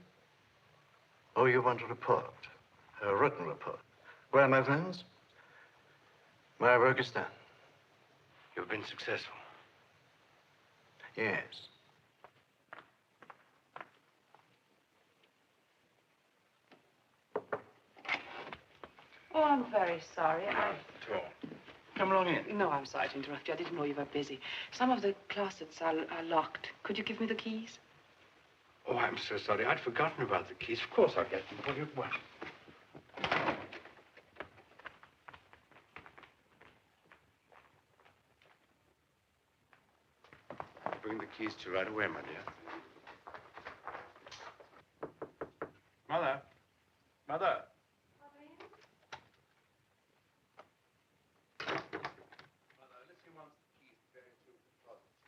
Oh, you want a report? A written report. Well, my friends, my work is done. You've been successful. Yes. Oh, I'm very sorry. Come along in. No, I'm sorry to interrupt you. I didn't know you were busy. Some of the closets are locked. Could you give me the keys? Oh, I'm so sorry. I'd forgotten about the keys. Of course I'll get them for you at once. I'll bring the keys to you right away, my dear. Mother. Mother.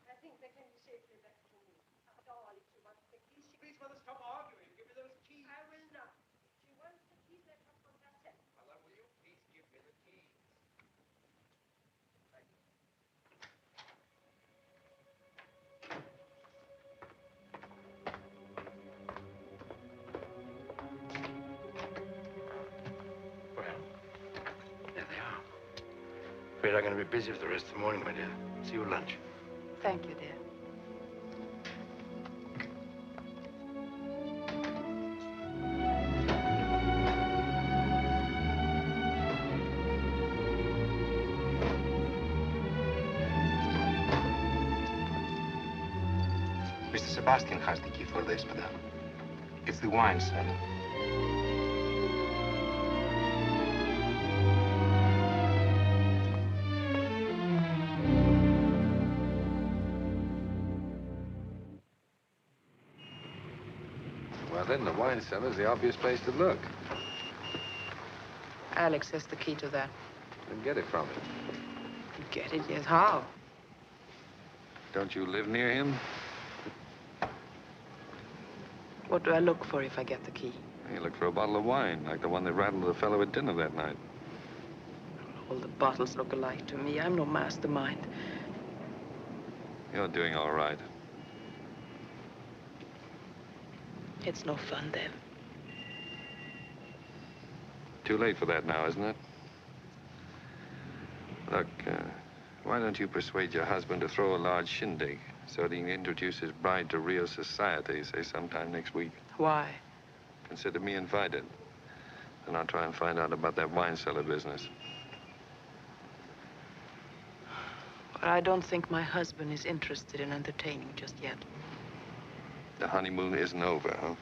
I think they can be safely left to me. After all, if she wants the keys, Please, Mother, stop arguing. Give me those keys. I will not. If she wants the keys, let her come herself. Mother, will you please give me the keys? Well, there they are. Afraid I'm going to be busy for the rest of the morning, my dear. See you at lunch. Thank you, dear. Mr. Sebastian has the key for this, madame. It's the wine cellar. Well, then, the wine cellar's the obvious place to look. Alex has the key to that. Then get it from him. Get it? Yes. How? Don't you live near him? What do I look for if I get the key? You look for a bottle of wine, like the one that rattled the fellow at dinner that night. All the bottles look alike to me. I'm no mastermind. You're doing all right. It's no fun, then. Too late for that now, isn't it? Look, why don't you persuade your husband to throw a large shindig so that he can introduce his bride to real society, say sometime next week? Why? Consider me invited. Then I'll try and find out about that wine cellar business. Well, I don't think my husband is interested in entertaining just yet. The honeymoon isn't over, huh?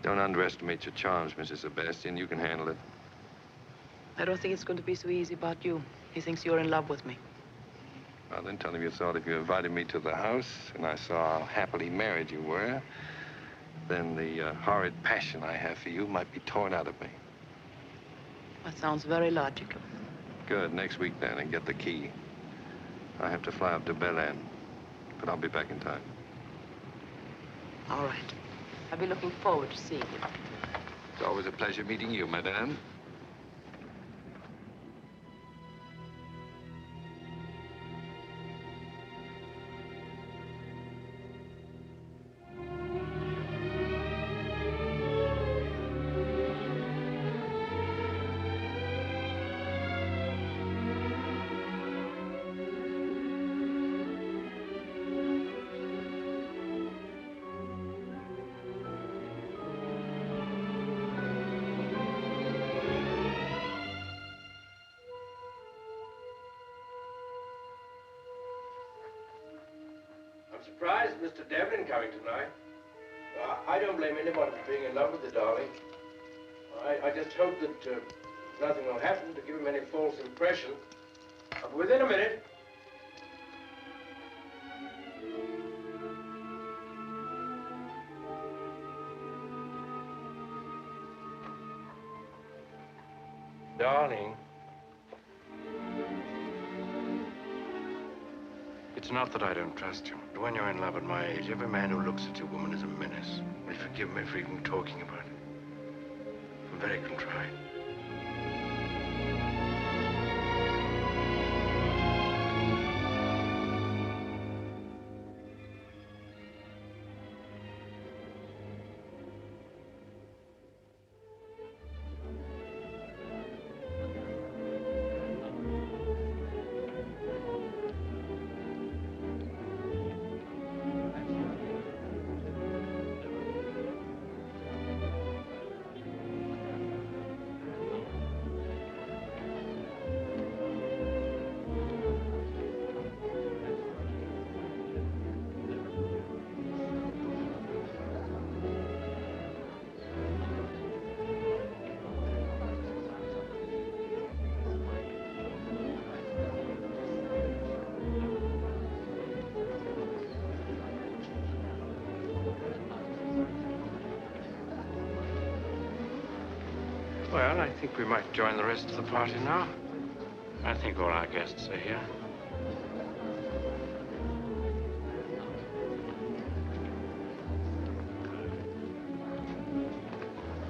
Don't underestimate your charms, Mrs. Sebastian. You can handle it. I don't think it's going to be so easy about you. He thinks you're in love with me. Well, then tell him you thought if you invited me to the house and I saw how happily married you were, then the horrid passion I have for you might be torn out of me. That sounds very logical. Good. Next week, then, and get the key. I have to fly up to Belen, but I'll be back in time. All right. I'll be looking forward to seeing you. It's always a pleasure meeting you, madame. I'm surprised Mr. Devlin coming tonight. I don't blame anybody for being in love with the darling. I just hope that nothing will happen to give him any false impression. Within a minute. Darling. It's not that I don't trust you. But when you're in love at my age, every man who looks at you, woman, is a menace. Will you forgive me for even talking about it? I'm very contrite. Well, I think we might join the rest of the party now. I think all our guests are here.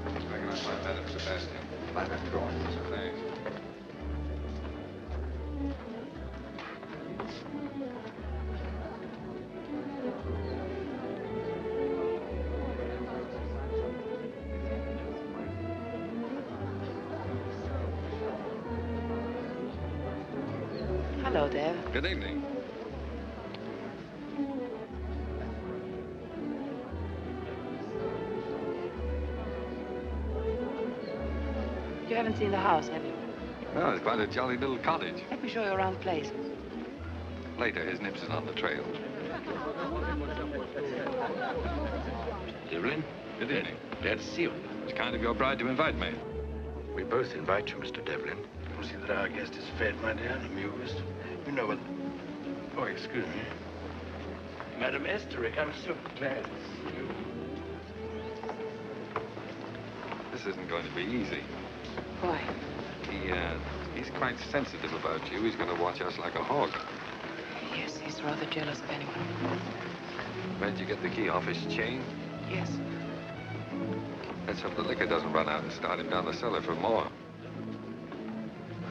I recognize my Madame Sebastian. By that door. Thanks. Hello there. Good evening. You haven't seen the house, have you? Oh, it's quite a jolly little cottage. Let me show you around the place. Later, his nips is on the trail. Devlin? Good evening. Glad to see you. It's kind of your bride to invite me. We both invite you, Mr. Devlin. We'll see that our guest is fed, my dear, and amused. You know what... Oh, excuse me. Madam Esterick, I'm so glad to see you. This isn't going to be easy. Why? He's quite sensitive about you. He's going to watch us like a hawk. Yes, he's rather jealous of anyone. Where'd you get the key off his chain? Yes. Let's hope the liquor doesn't run out and start him down the cellar for more.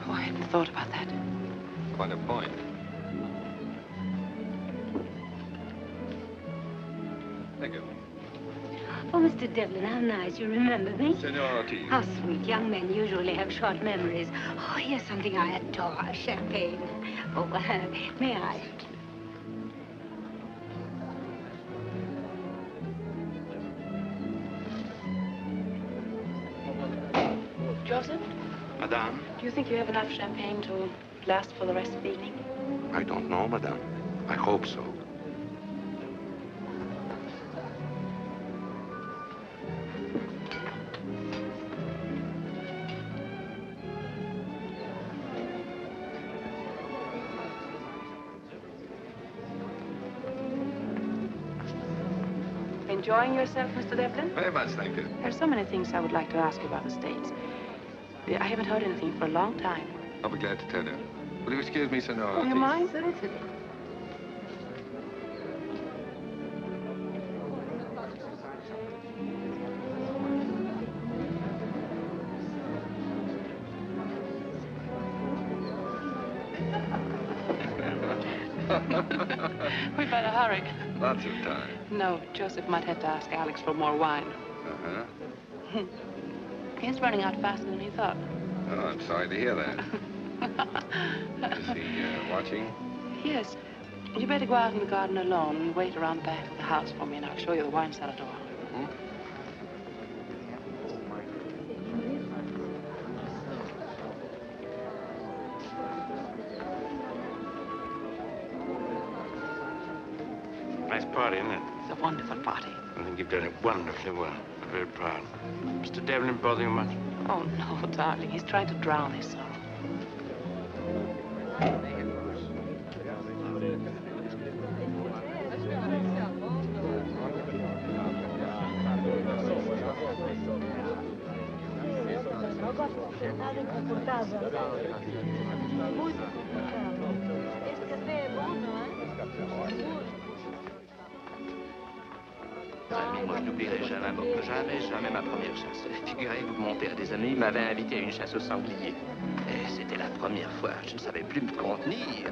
Oh, I hadn't thought about that. Quite a point. Thank you. Oh, Mr. Devlin, how nice you remember me. Senor Ortiz. How sweet. Young men usually have short memories. Oh, here's something I adore, champagne. Oh, may I? Joseph, Madame? do you think you have enough champagne to last for the rest of the evening? I don't know, Madame. I hope so. Enjoying yourself, Mr. Devlin? Very much, thank you. There are so many things I would like to ask you about the States. I haven't heard anything for a long time. I'll be glad to tell you. Will you excuse me, Senor Oh, Ortiz? you mind? We better hurry. Lots of time. No, Joseph might have to ask Alex for more wine. Uh-huh. He's running out faster than he thought. Oh, I'm sorry to hear that. Is he watching? Yes. You better go out in the garden alone and wait around the back of the house for me, and I'll show you the wine cellar door. Nice party, isn't it? It's a wonderful party. I think you've done it wonderfully well. I'm very proud. Mr. Devlin bother you much? Oh, no, darling. He's trying to drown his sorrow. Moi, je n'oublierai jamais ma première chasse. Figurez-vous que mon père des amis m'avait invité à une chasse au sanglier. Et c'était la première fois. Je ne savais plus me contenir.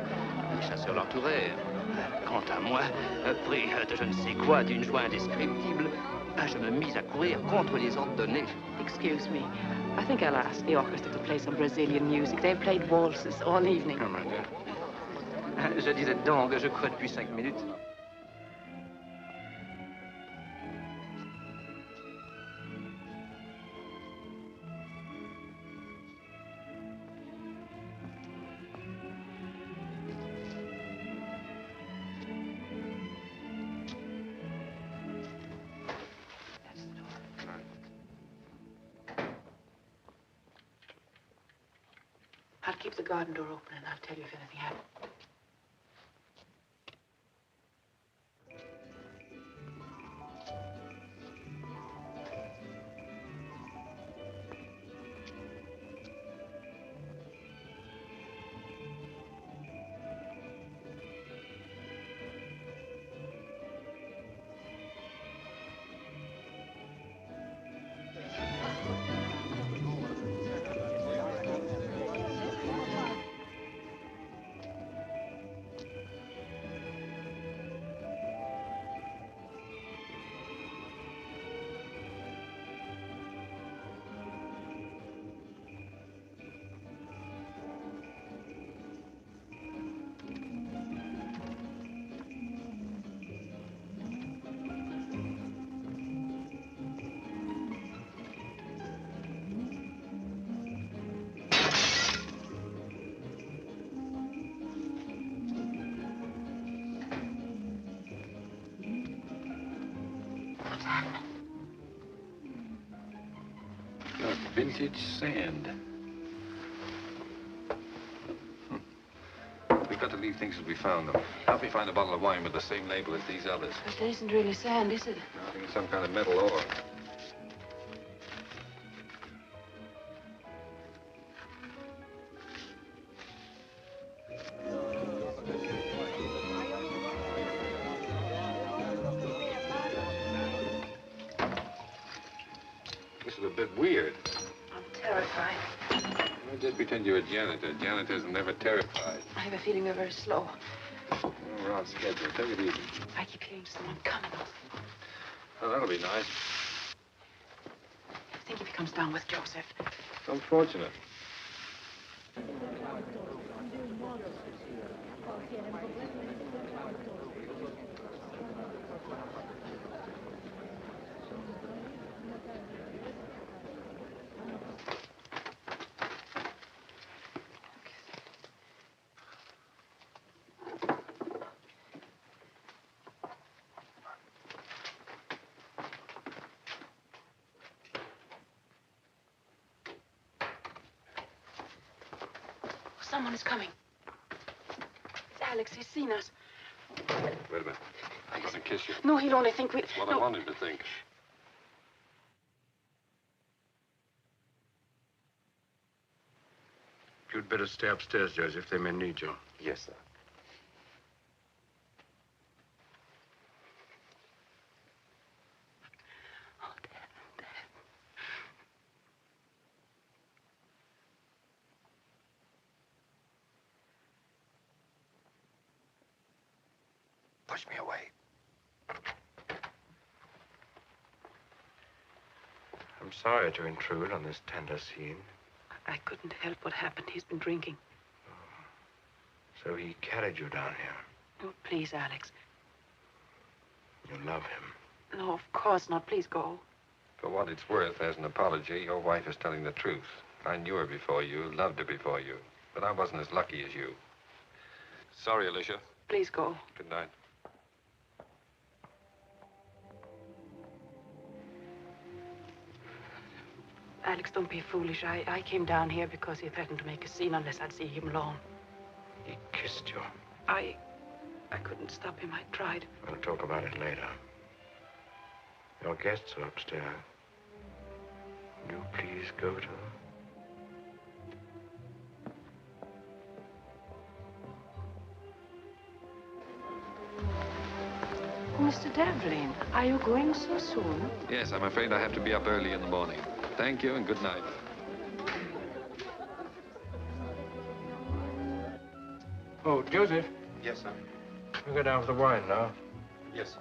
Les chasseurs l'entourèrent. Quant à moi, pris de je ne sais quoi, d'une joie indescriptible, je me mis à courir contre les ordonnées. Excuse me. I think I'll ask the orchestra to play some Brazilian music. They've played waltzes all evening. Je disais donc, je crois depuis 5 minutes. I'll keep the garden door open and I'll tell you if anything happens. vintage sand. We've got to leave things as we found them. Help me find a bottle of wine with the same label as these others. But it isn't really sand, is it? I think it's some kind of metal ore. This is a bit weird. I'm terrified. Don't just pretend you're a janitor. Janitors are never terrified. I have a feeling we're very slow. Oh, we're on schedule. Take it easy. I keep hearing someone coming. Oh, that'll be nice. I think if he comes down with Joseph. It's unfortunate. Someone is coming. It's Alex. He's seen us. Wait a minute. I'm going to kiss you. No, he'll only think we... That's what no. I want him to think. You'd better stay upstairs, Joseph. They may need you. Yes, sir. Push me away. I'm sorry to intrude on this tender scene. I couldn't help what happened. He's been drinking. So he carried you down here. Oh, please, Alex. You love him. No, of course not. Please go. For what it's worth, as an apology, your wife is telling the truth. I knew her before you, loved her before you, but I wasn't as lucky as you. Sorry, Alicia. Please go. Good night. Alex, don't be foolish. I came down here because he threatened to make a scene unless I'd see him alone. He kissed you. I couldn't stop him. I tried. We'll talk about it later. Your guests are upstairs. Will you please go to them? Mr. Devlin, are you going so soon? Yes, I'm afraid I have to be up early in the morning. Thank you and good night. Oh, Joseph. Yes, sir. You go down for the wine now. Yes, sir.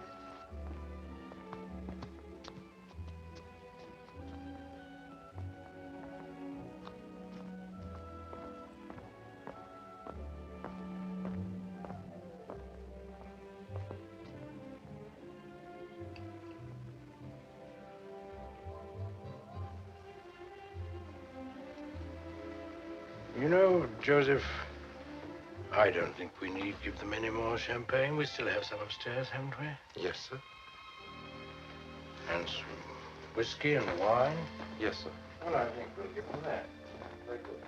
You know, Joseph, I don't think we need give them any more champagne. We still have some upstairs, haven't we? Yes, sir. And some whiskey and wine? Yes, sir. Well, I think we'll give them that. Very good.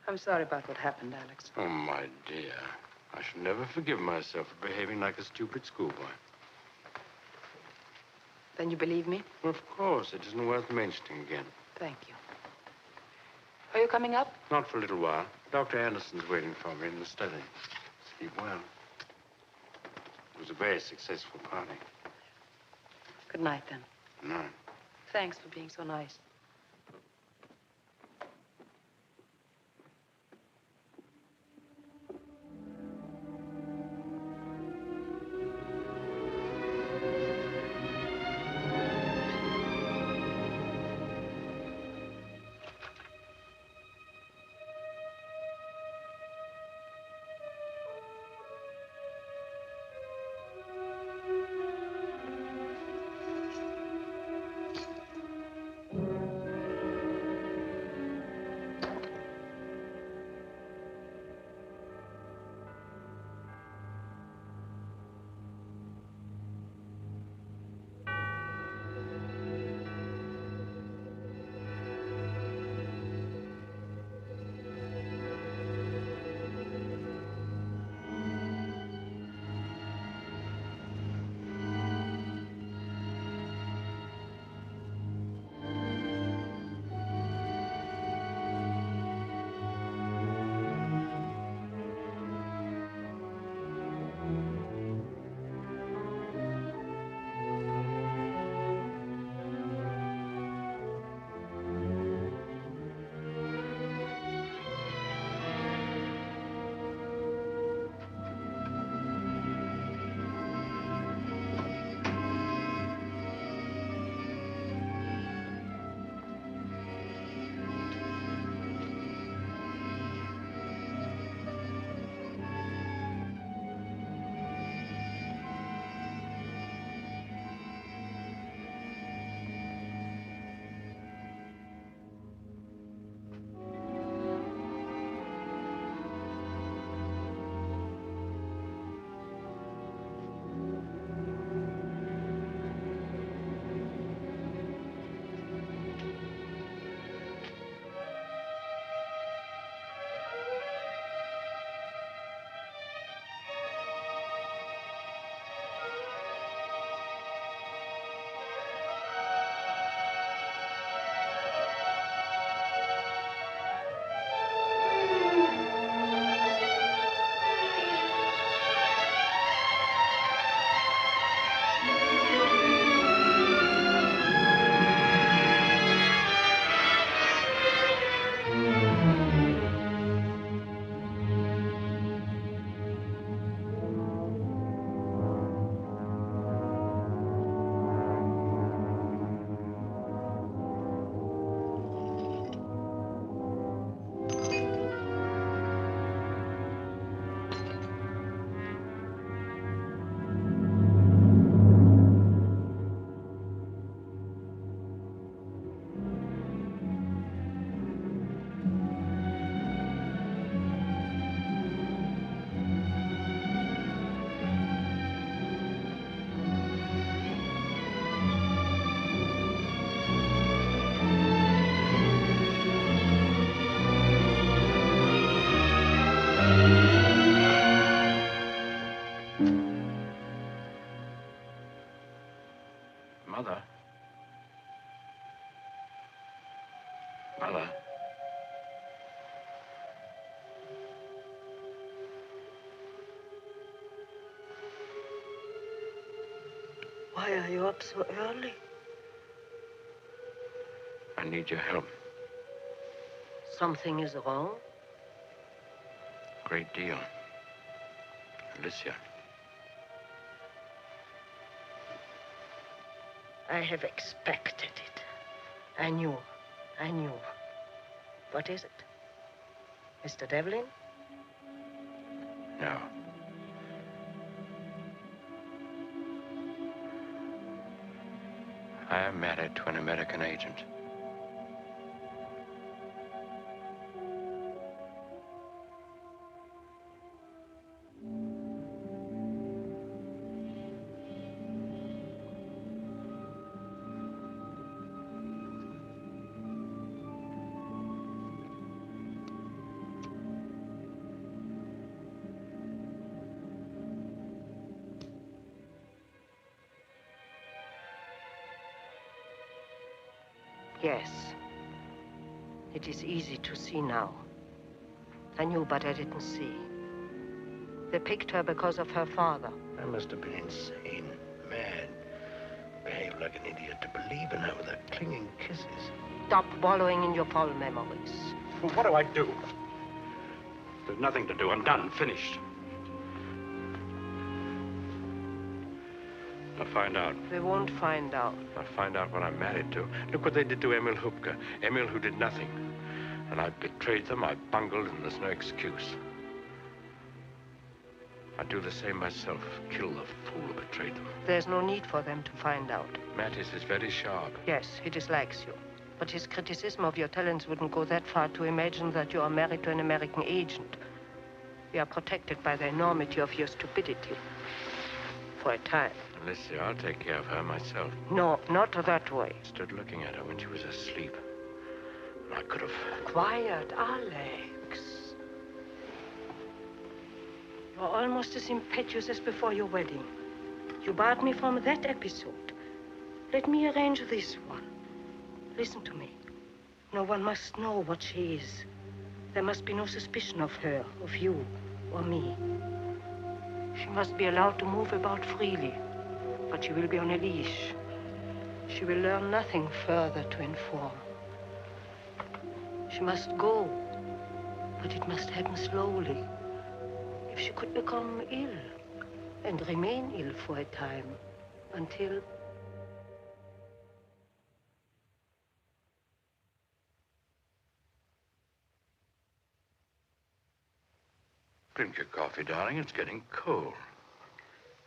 I'm sorry about what happened, Alex. Oh, my dear. I shall never forgive myself for behaving like a stupid schoolboy. Then you believe me? Of course, it isn't worth mentioning again. Thank you. Are you coming up? Not for a little while. Dr. Anderson's waiting for me in the study. Sleep well. It was a very successful party. Good night, then. Good night. Thanks for being so nice. Why are you up so early? I need your help. Something is wrong? Great deal. Alicia. I have expected it. I knew. What is it? Mr. Devlin? No. I am married to an American agent. Yes. It is easy to see now. I knew, but I didn't see. They picked her because of her father. I must have been insane, mad. Behaved like an idiot to believe in her with her clinging kisses. Stop wallowing in your foul memories. Well, what do I do? There's nothing to do. I'm done. Finished. I'll find out. They won't find out. I'll find out what I'm married to. Look what they did to Emil Hupke. Emil, who did nothing. And I betrayed them, I bungled, and there's no excuse. I'd do the same myself. Kill the fool who betrayed them. There's no need for them to find out. Mattis is very sharp. Yes, he dislikes you. But his criticism of your talents wouldn't go that far to imagine that you are married to an American agent. We are protected by the enormity of your stupidity. For a time. Alicia, I'll take care of her myself. No, not that way. I stood looking at her when she was asleep. And I could have... Quiet, Alex. You're almost as impetuous as before your wedding. You barred me from that episode. Let me arrange this one. Listen to me. No one must know what she is. There must be no suspicion of her, of you, or me. She must be allowed to move about freely, but she will be on a leash. She will learn nothing further to inform. She must go, but it must happen slowly. If she could become ill, and remain ill for a time, until... Drink your coffee, darling. It's getting cold.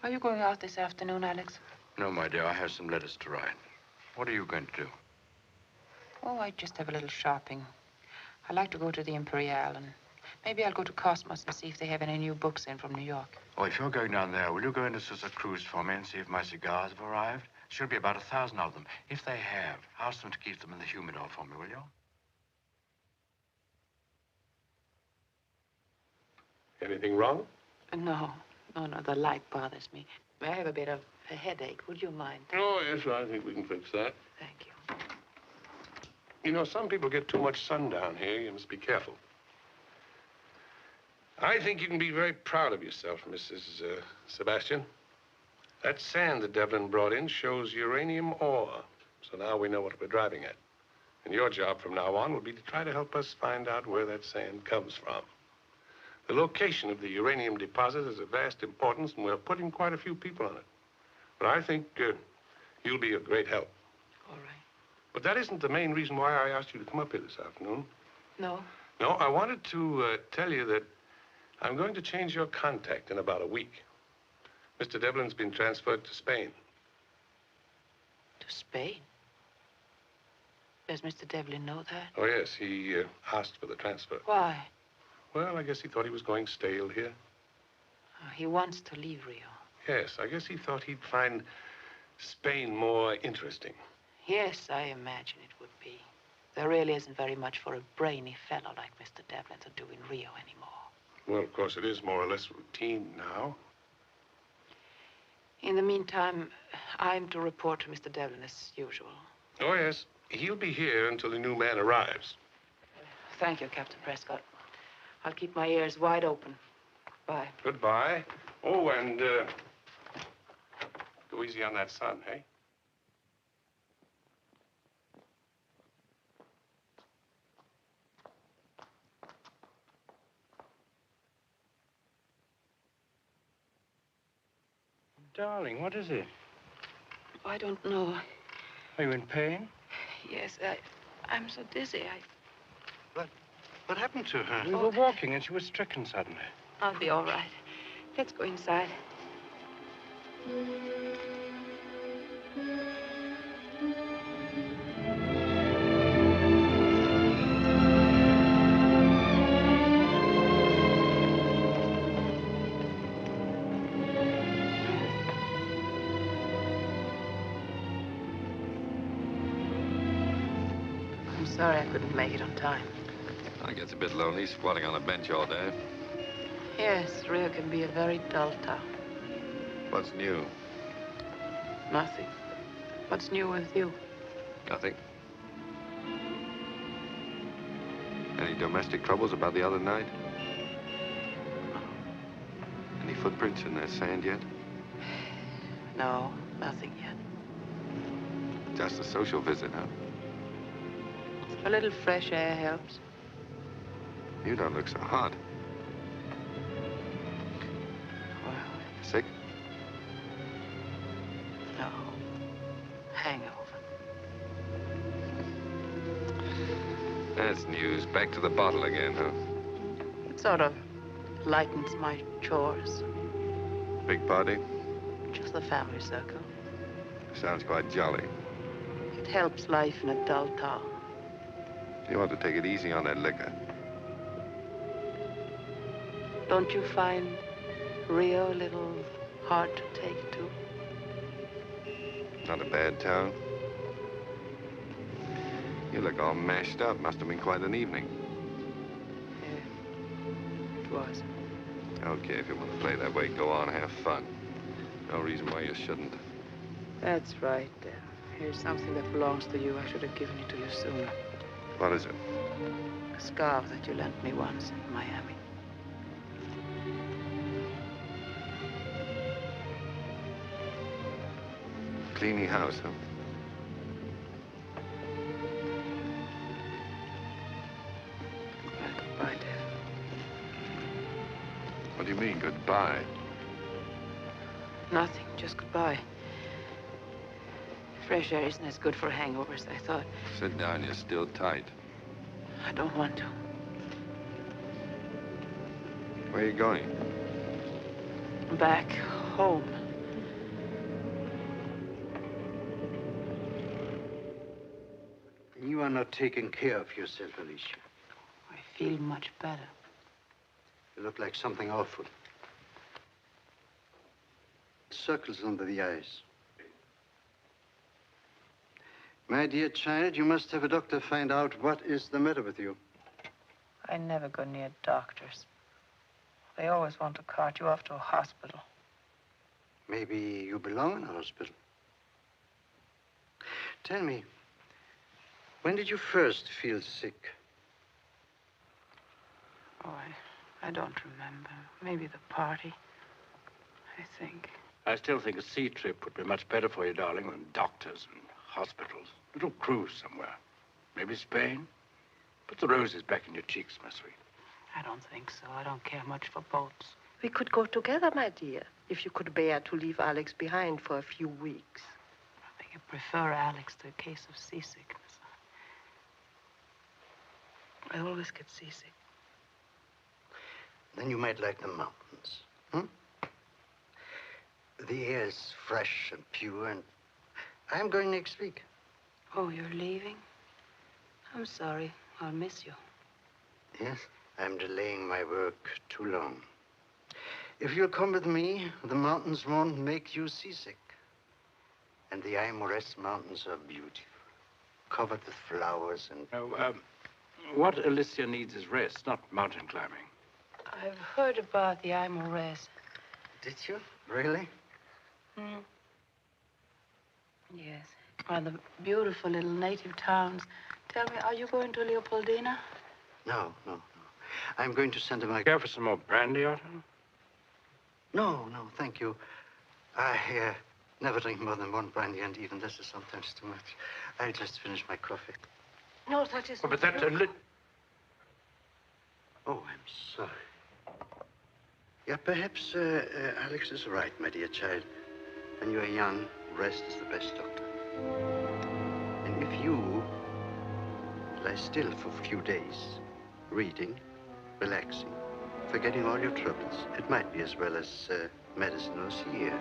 Are you going out this afternoon, Alex? No, my dear. I have some letters to write. What are you going to do? Oh, I just have a little shopping. I like to go to the Imperial, and maybe I'll go to Cosmos and see if they have any new books in from New York. Oh, if you're going down there, will you go into Sousa Cruz for me and see if my cigars have arrived? Should be about 1,000 of them. If they have, ask them to keep them in the humidor for me, will you? Anything wrong? No, the light bothers me. I have a bit of a headache. Would you mind? Oh, yes, I think we can fix that. Thank you. You know, some people get too much sun down here. You must be careful. I think you can be very proud of yourself, Mrs. Sebastian. That sand that Devlin brought in shows uranium ore. So now we know what we're driving at. And your job from now on will be to try to help us find out where that sand comes from. The location of the uranium deposit is of vast importance, and we're putting quite a few people on it. But I think you'll be of great help. All right. But that isn't the main reason why I asked you to come up here this afternoon. No? No, I wanted to tell you that I'm going to change your contact in about a week. Mr. Devlin's been transferred to Spain. To Spain? Does Mr. Devlin know that? Oh, yes, he asked for the transfer. Why? Well, I guess he thought he was going stale here. Oh, he wants to leave Rio. Yes, I guess he thought he'd find Spain more interesting. Yes, I imagine it would be. There really isn't very much for a brainy fellow like Mr. Devlin to do in Rio anymore. Well, of course, it is more or less routine now. In the meantime, I'm to report to Mr. Devlin as usual. Oh, yes. He'll be here until the new man arrives. Thank you, Captain Prescott. I'll keep my ears wide open. Bye. Goodbye. Oh, and Go easy on that sun, hey? Darling, what is it? I don't know. Are you in pain? Yes, I'm so dizzy. What happened to her? We Oh. were walking and she was stricken suddenly. I'll be all right. Let's go inside. I'm sorry I couldn't make it on time. It gets a bit lonely squatting on a bench all day. Yes, Rio can be a very dull town. What's new? Nothing. What's new with you? Nothing. Any domestic troubles about the other night? Any footprints in that sand yet? No, nothing yet. Just a social visit, huh? A little fresh air helps. You don't look so hot. Well, Sick? no. Hangover. That's news. Back to the bottle again, huh? It sort of lightens my chores. Big party? Just the family circle. Sounds quite jolly. It helps life in a dull town. You ought to take it easy on that liquor. Don't you find Rio a little hard to take to? Not a bad town. You look all mashed up. Must have been quite an evening. Yeah, it was. Okay, if you want to play that way, go on, have fun. No reason why you shouldn't. That's right. Here's something that belongs to you. I should have given it to you sooner. What is it? A scarf that you lent me once in Miami. Cleaning house, huh? Well, goodbye, Dad. What do you mean, goodbye? Nothing, just goodbye. Fresh air isn't as good for hangovers as I thought. Sit down, you're still tight. I don't want to. Where are you going? Back home. You are not taking care of yourself, Alicia. I feel much better. You look like something awful. Circles under the eyes. My dear child, you must have a doctor find out what is the matter with you. I never go near doctors. They always want to cart you off to a hospital. Maybe you belong in a hospital. Tell me, when did you first feel sick? Oh, I don't remember. Maybe the party, I think. I still think a sea trip would be much better for you, darling, than doctors and hospitals. A little cruise somewhere. Maybe Spain. Put the roses back in your cheeks, my sweet. I don't think so. I don't care much for boats. We could go together, my dear, if you could bear to leave Alex behind for a few weeks. I think I prefer Alex to a case of seasickness. I always get seasick. Then you might like the mountains. The air is fresh and pure, and I'm going next week. Oh, you're leaving? I'm sorry. I'll miss you. Yes, I'm delaying my work too long. If you'll come with me, the mountains won't make you seasick. And the Aimores Mountains are beautiful, covered with flowers and... What Alicia needs is rest, not mountain climbing. I've heard about the Aimores. Did you? Really? Hmm. Yes. Well, the beautiful little native towns. Tell me, are you going to Leopoldina? No. I'm going to Santa Maria. Care for some more brandy, Otto? No, thank you. I Never drink more than one brandy, and even this is sometimes too much. I'll just finish my coffee. No, that is Oh, but not that's good. Oh, I'm sorry. Yeah, perhaps Alex is right, my dear child. When you are young, rest is the best doctor. And if you lie still for a few days, reading, relaxing, forgetting all your troubles, it might be as well as medicine or sea air.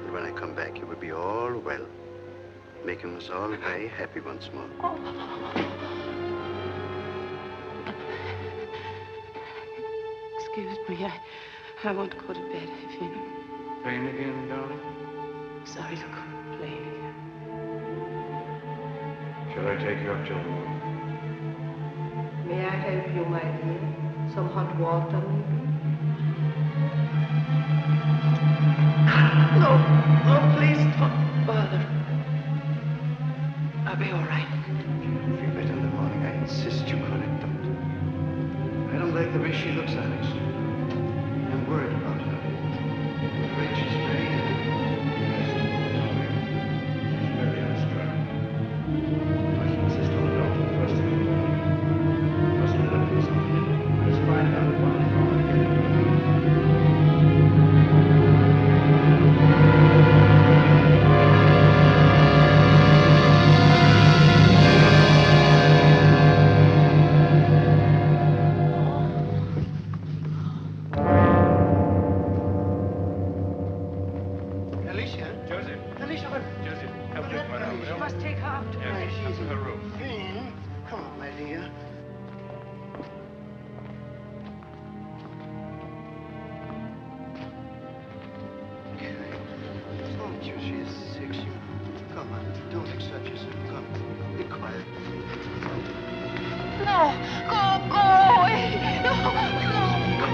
And when I come back, you will be all well, making us all very happy once more. Excuse me, I want to go to bed, I feel. Pain again, darling? Sorry to complain again. Shall I take you up to the room? May I help you, my dear? Some hot water, maybe? No, please don't bother. I'll be all right. You'll feel better in the morning. I insist you call it, doctor. I don't like the way she looks, Alex. I'm worried about her. I'm afraid she's very ill. She's very unstrung. I shall insist on the doctor first thing in the morning. Must have looked for something. Let's find out what is wrong again. Alicia? Joseph. Alicia, what? Joseph, help this man out, will You you? must take her up to Yes, bed. up to her room. Come on, my dear. Told you she is sick. Come on, don't excite yourself. Come, be quiet. No, go away. No.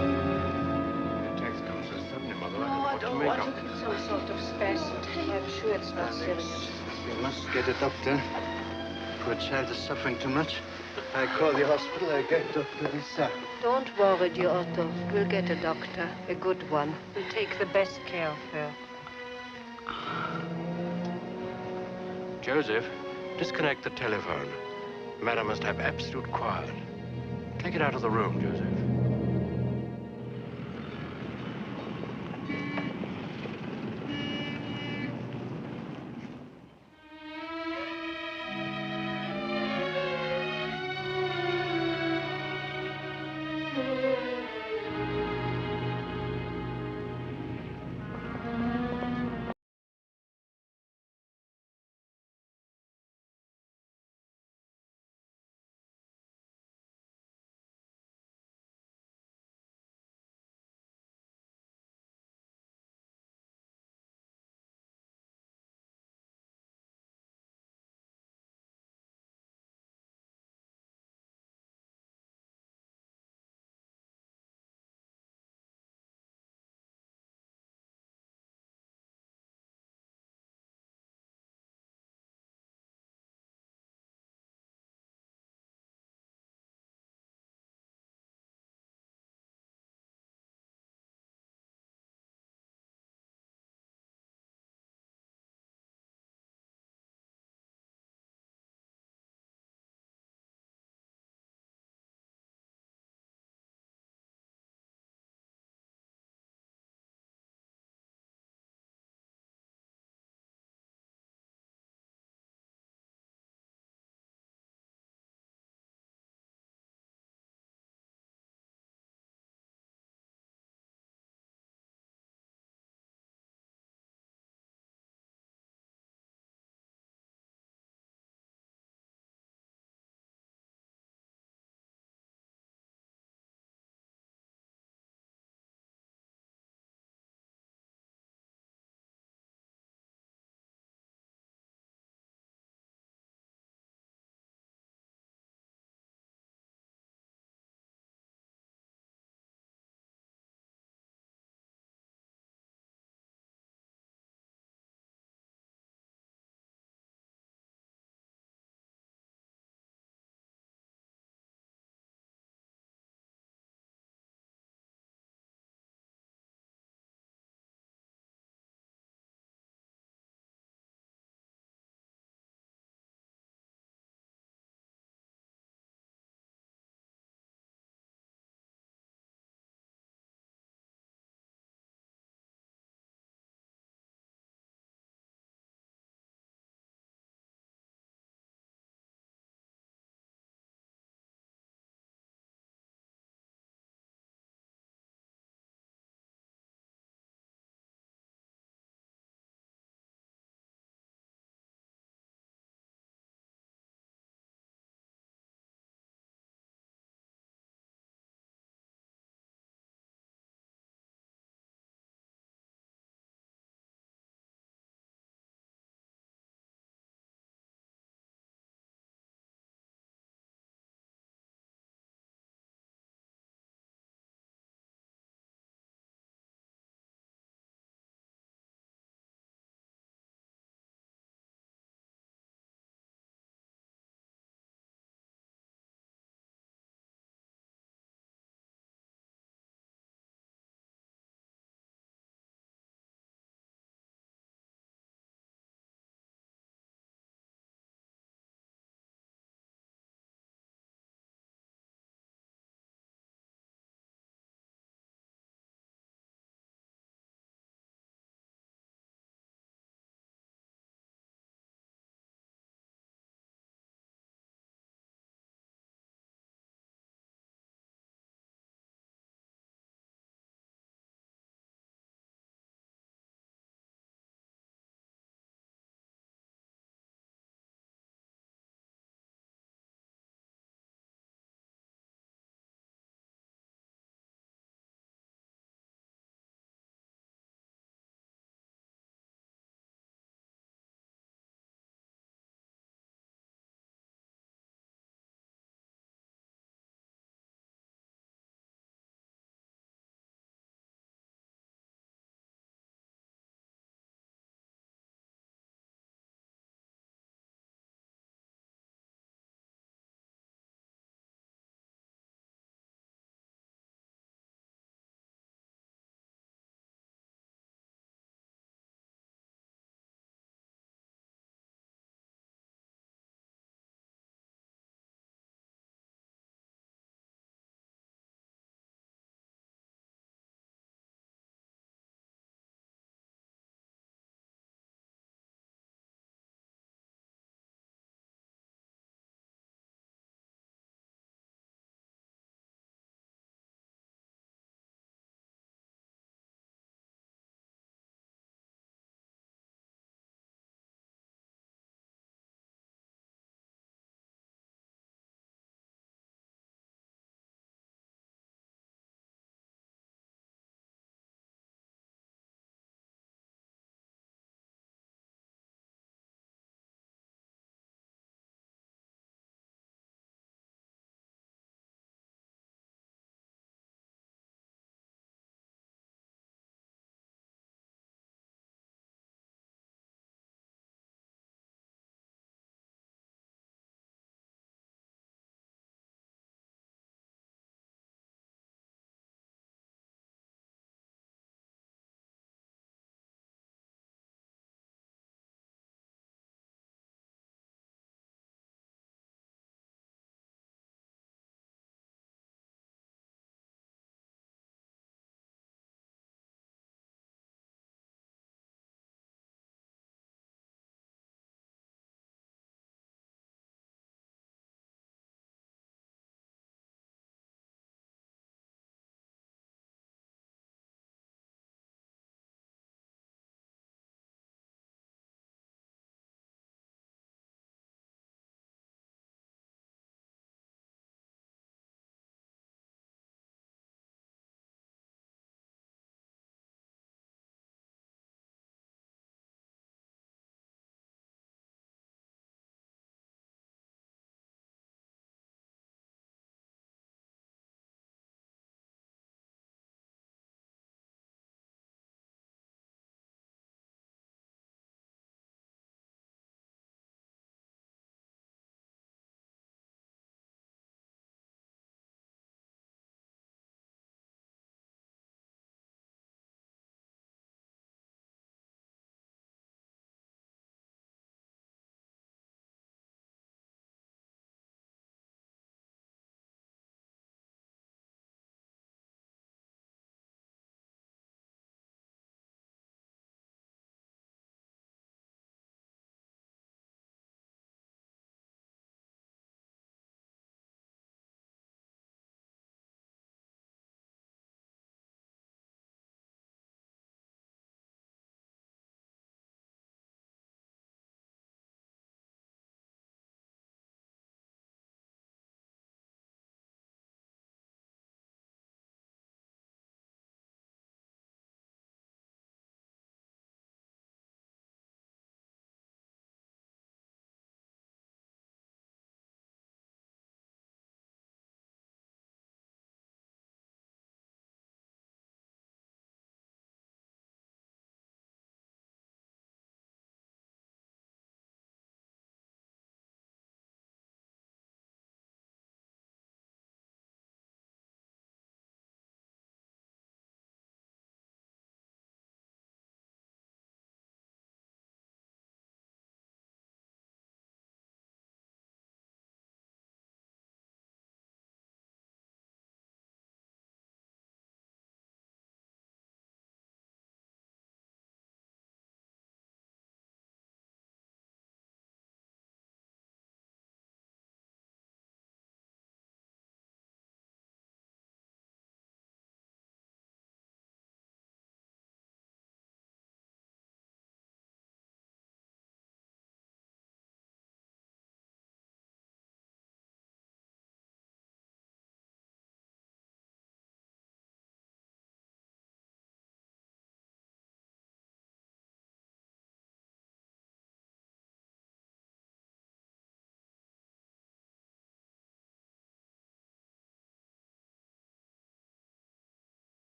The attacks come so suddenly, Mother. No, I What to don't make want of to them? get some sort of spasm. I'm sure it's not serious. We must get a doctor. Poor child is suffering too much. I call the hospital. I get Dr. Lisa. Don't worry, dear Otto. We'll get a doctor, a good one. We'll take the best care of her. Joseph, disconnect the telephone. Madam must have absolute quiet. Take it out of the room, Joseph.